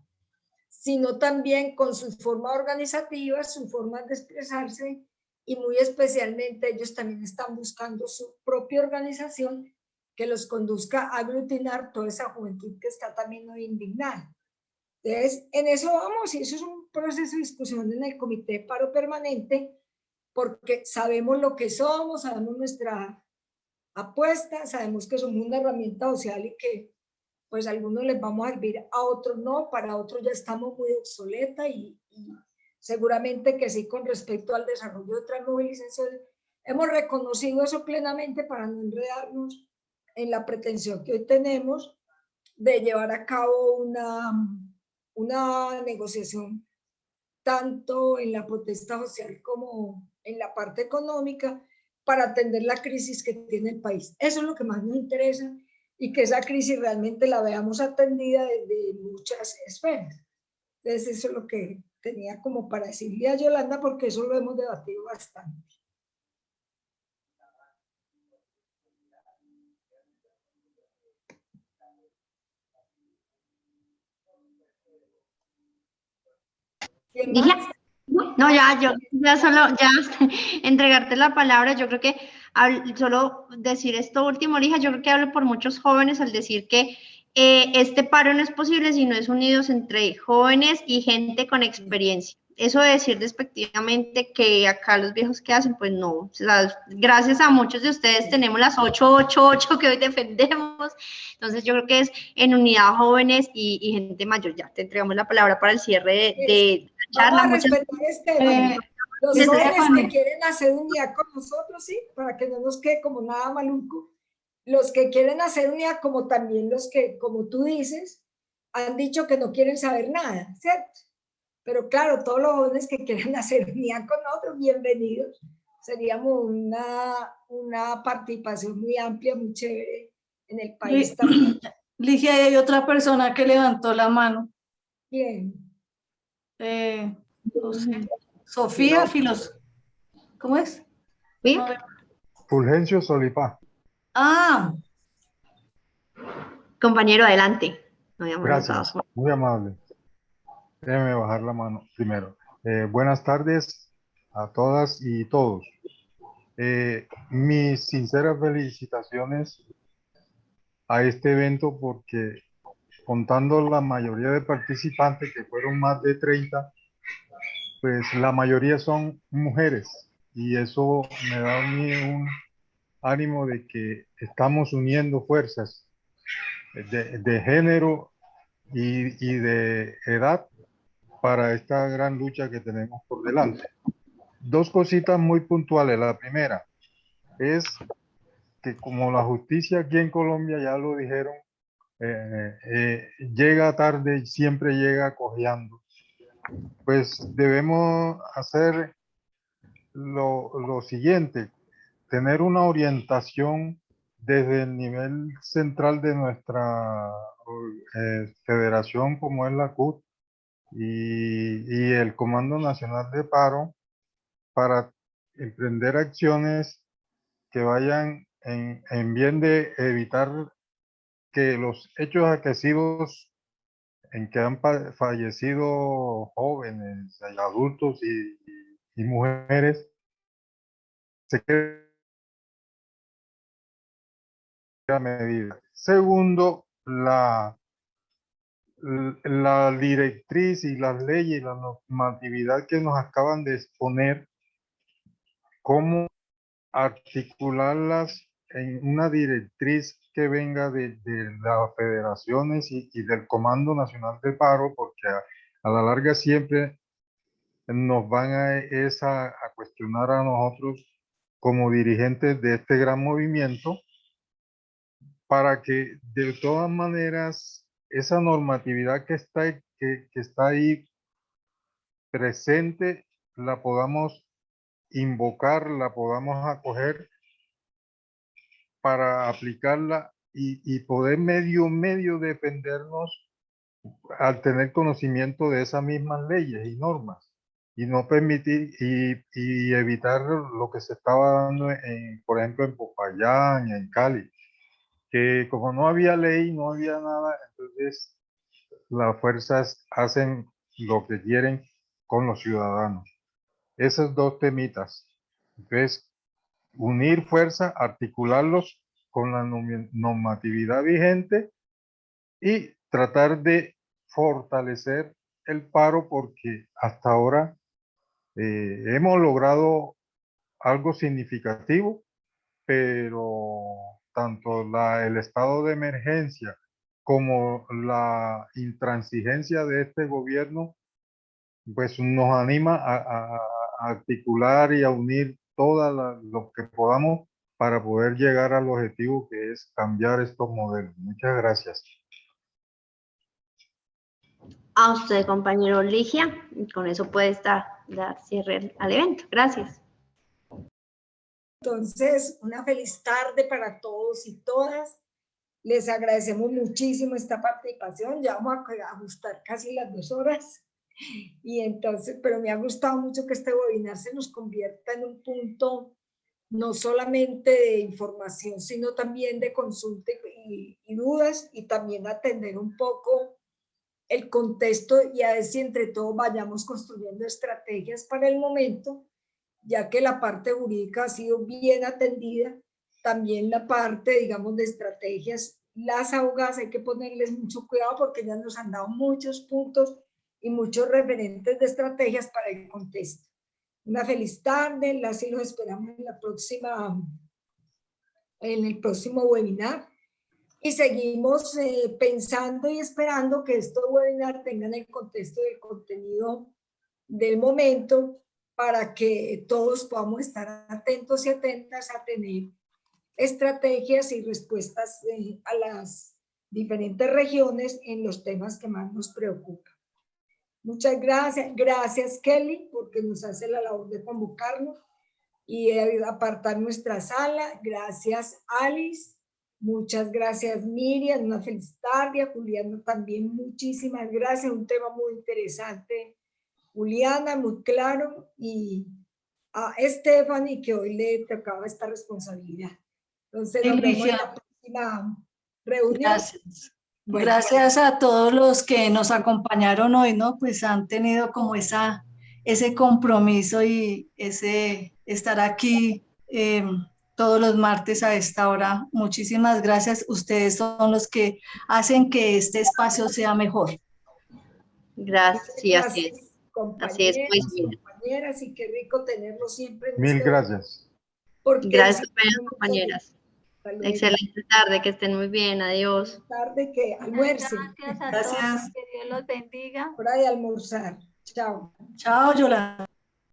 sino también con sus formas organizativas, sus formas de expresarse y muy especialmente ellos también están buscando su propia organización que los conduzca a aglutinar toda esa juventud que está también hoy indignada. Entonces, en eso vamos y eso es un proceso de discusión en el Comité de Paro Permanente porque sabemos lo que somos, sabemos nuestra apuesta, sabemos que somos una herramienta social y que pues a algunos les vamos a servir, a otros no, para otros ya estamos muy obsoleta y seguramente que sí con respecto al desarrollo de otras movilizaciones. Hemos reconocido eso plenamente para no enredarnos en la pretensión que hoy tenemos de llevar a cabo una negociación tanto en la protesta social como en la parte económica para atender la crisis que tiene el país. Eso es lo que más nos interesa y que esa crisis realmente la veamos atendida desde muchas esferas. Entonces eso es lo que tenía como para decirle a Yolanda porque eso lo hemos debatido bastante. Ligia. No, ya solo, ya entregarte la palabra, yo creo que solo decir esto último, Ligia, yo creo que hablo por muchos jóvenes al decir que este paro no es posible si no es unidos entre jóvenes y gente con experiencia. Eso de decir despectivamente que acá los viejos que hacen, pues no, o sea, gracias a muchos de ustedes tenemos las 888 que hoy defendemos, entonces yo creo que es en unidad jóvenes y gente mayor. Ya te entregamos la palabra para el cierre de la charla. Vamos a respetar los jóvenes que quieren hacer unidad con nosotros, sí, para que no nos quede como nada maluco. Los que quieren hacer unidad, como también los que, como tú dices, han dicho que no quieren saber nada, ¿cierto? Pero claro, todos los jóvenes que quieran hacer unidad con nosotros, bienvenidos. Seríamos una participación muy amplia, muy chévere en el país también. Ligia, hay otra persona que levantó la mano. Bien. No sé. Sofía Filos. ¿Cómo es? ¿Sí? No, Fulgencio Solipá. Ah. Compañero, adelante. No Gracias, muy amable. Déjeme bajar la mano primero. Buenas tardes a todas y todos. Mis sinceras felicitaciones a este evento porque contando la mayoría de participantes, que fueron más de 30, pues la mayoría son mujeres y eso me da a mí un ánimo de que estamos uniendo fuerzas de género y de edad para esta gran lucha que tenemos por delante. Dos cositas muy puntuales. La primera es que como la justicia aquí en Colombia, ya lo dijeron, llega tarde y siempre llega cojeando. Pues debemos hacer lo siguiente, tener una orientación desde el nivel central de nuestra federación, como es la CUT, y el Comando Nacional de Paro, para emprender acciones que vayan en bien de evitar que los hechos acaecidos en que han fallecido jóvenes, adultos y mujeres se queden a medida. Segundo, la directriz y las leyes y la normatividad que nos acaban de exponer, cómo articularlas en una directriz que venga de las federaciones y del Comando Nacional de Paro, porque a la larga siempre nos van a cuestionar a nosotros como dirigentes de este gran movimiento, para que de todas maneras esa normatividad que está ahí presente la podamos invocar, la podamos acoger para aplicarla y poder medio defendernos al tener conocimiento de esas mismas leyes y normas, y no permitir y evitar lo que se estaba dando por ejemplo en Popayán y en Cali, que como no había ley, no había nada, entonces las fuerzas hacen lo que quieren con los ciudadanos. Esos dos temitas. Entonces, unir fuerza, articularlos con la normatividad vigente y tratar de fortalecer el paro, porque hasta ahora hemos logrado algo significativo, pero tanto el estado de emergencia como la intransigencia de este gobierno pues nos anima a articular y a unir todo lo que podamos para poder llegar al objetivo, que es cambiar estos modelos. Muchas gracias. A usted, compañero Ligia, y con eso puede dar cierre al evento. Gracias. Entonces, una feliz tarde para todos y todas. Les agradecemos muchísimo esta participación. Ya vamos a ajustar casi las 2 horas. Y entonces, pero me ha gustado mucho que este webinar se nos convierta en un punto no solamente de información, sino también de consulta y dudas, y también atender un poco el contexto y a ver si entre todos vayamos construyendo estrategias para el momento, ya que la parte jurídica ha sido bien atendida. También la parte, digamos, de estrategias, las abogadas hay que ponerles mucho cuidado porque ya nos han dado muchos puntos y muchos referentes de estrategias para el contexto. Una feliz tarde, las y los esperamos en el próximo webinar. Y seguimos pensando y esperando que estos webinars tengan el contexto del contenido del momento, para que todos podamos estar atentos y atentas a tener estrategias y respuestas a las diferentes regiones en los temas que más nos preocupan. Muchas gracias. Gracias, Kelly, porque nos hace la labor de convocarnos y apartar nuestra sala. Gracias, Alice. Muchas gracias, Miriam. Una feliz tarde. A Juliana también, muchísimas gracias. Un tema muy interesante, Juliana, muy claro. Y a Stephanie, que hoy le tocaba esta responsabilidad. Entonces, nos vemos en la próxima reunión. Gracias. Bueno, gracias a todos los que nos acompañaron hoy, ¿no? Pues han tenido como ese compromiso y ese estar aquí todos los martes a esta hora. Muchísimas gracias. Ustedes son los que hacen que este espacio sea mejor. Gracias, sí, así es. Así es, pues, compañeras, y qué rico tenerlo siempre. Mil gracias. Gracias, compañeras. Excelente tarde, que estén muy bien, adiós. Tarde, que almuercen. Gracias a todos, que Dios los bendiga. Hora de almorzar. Chao. Chao, Yolanda.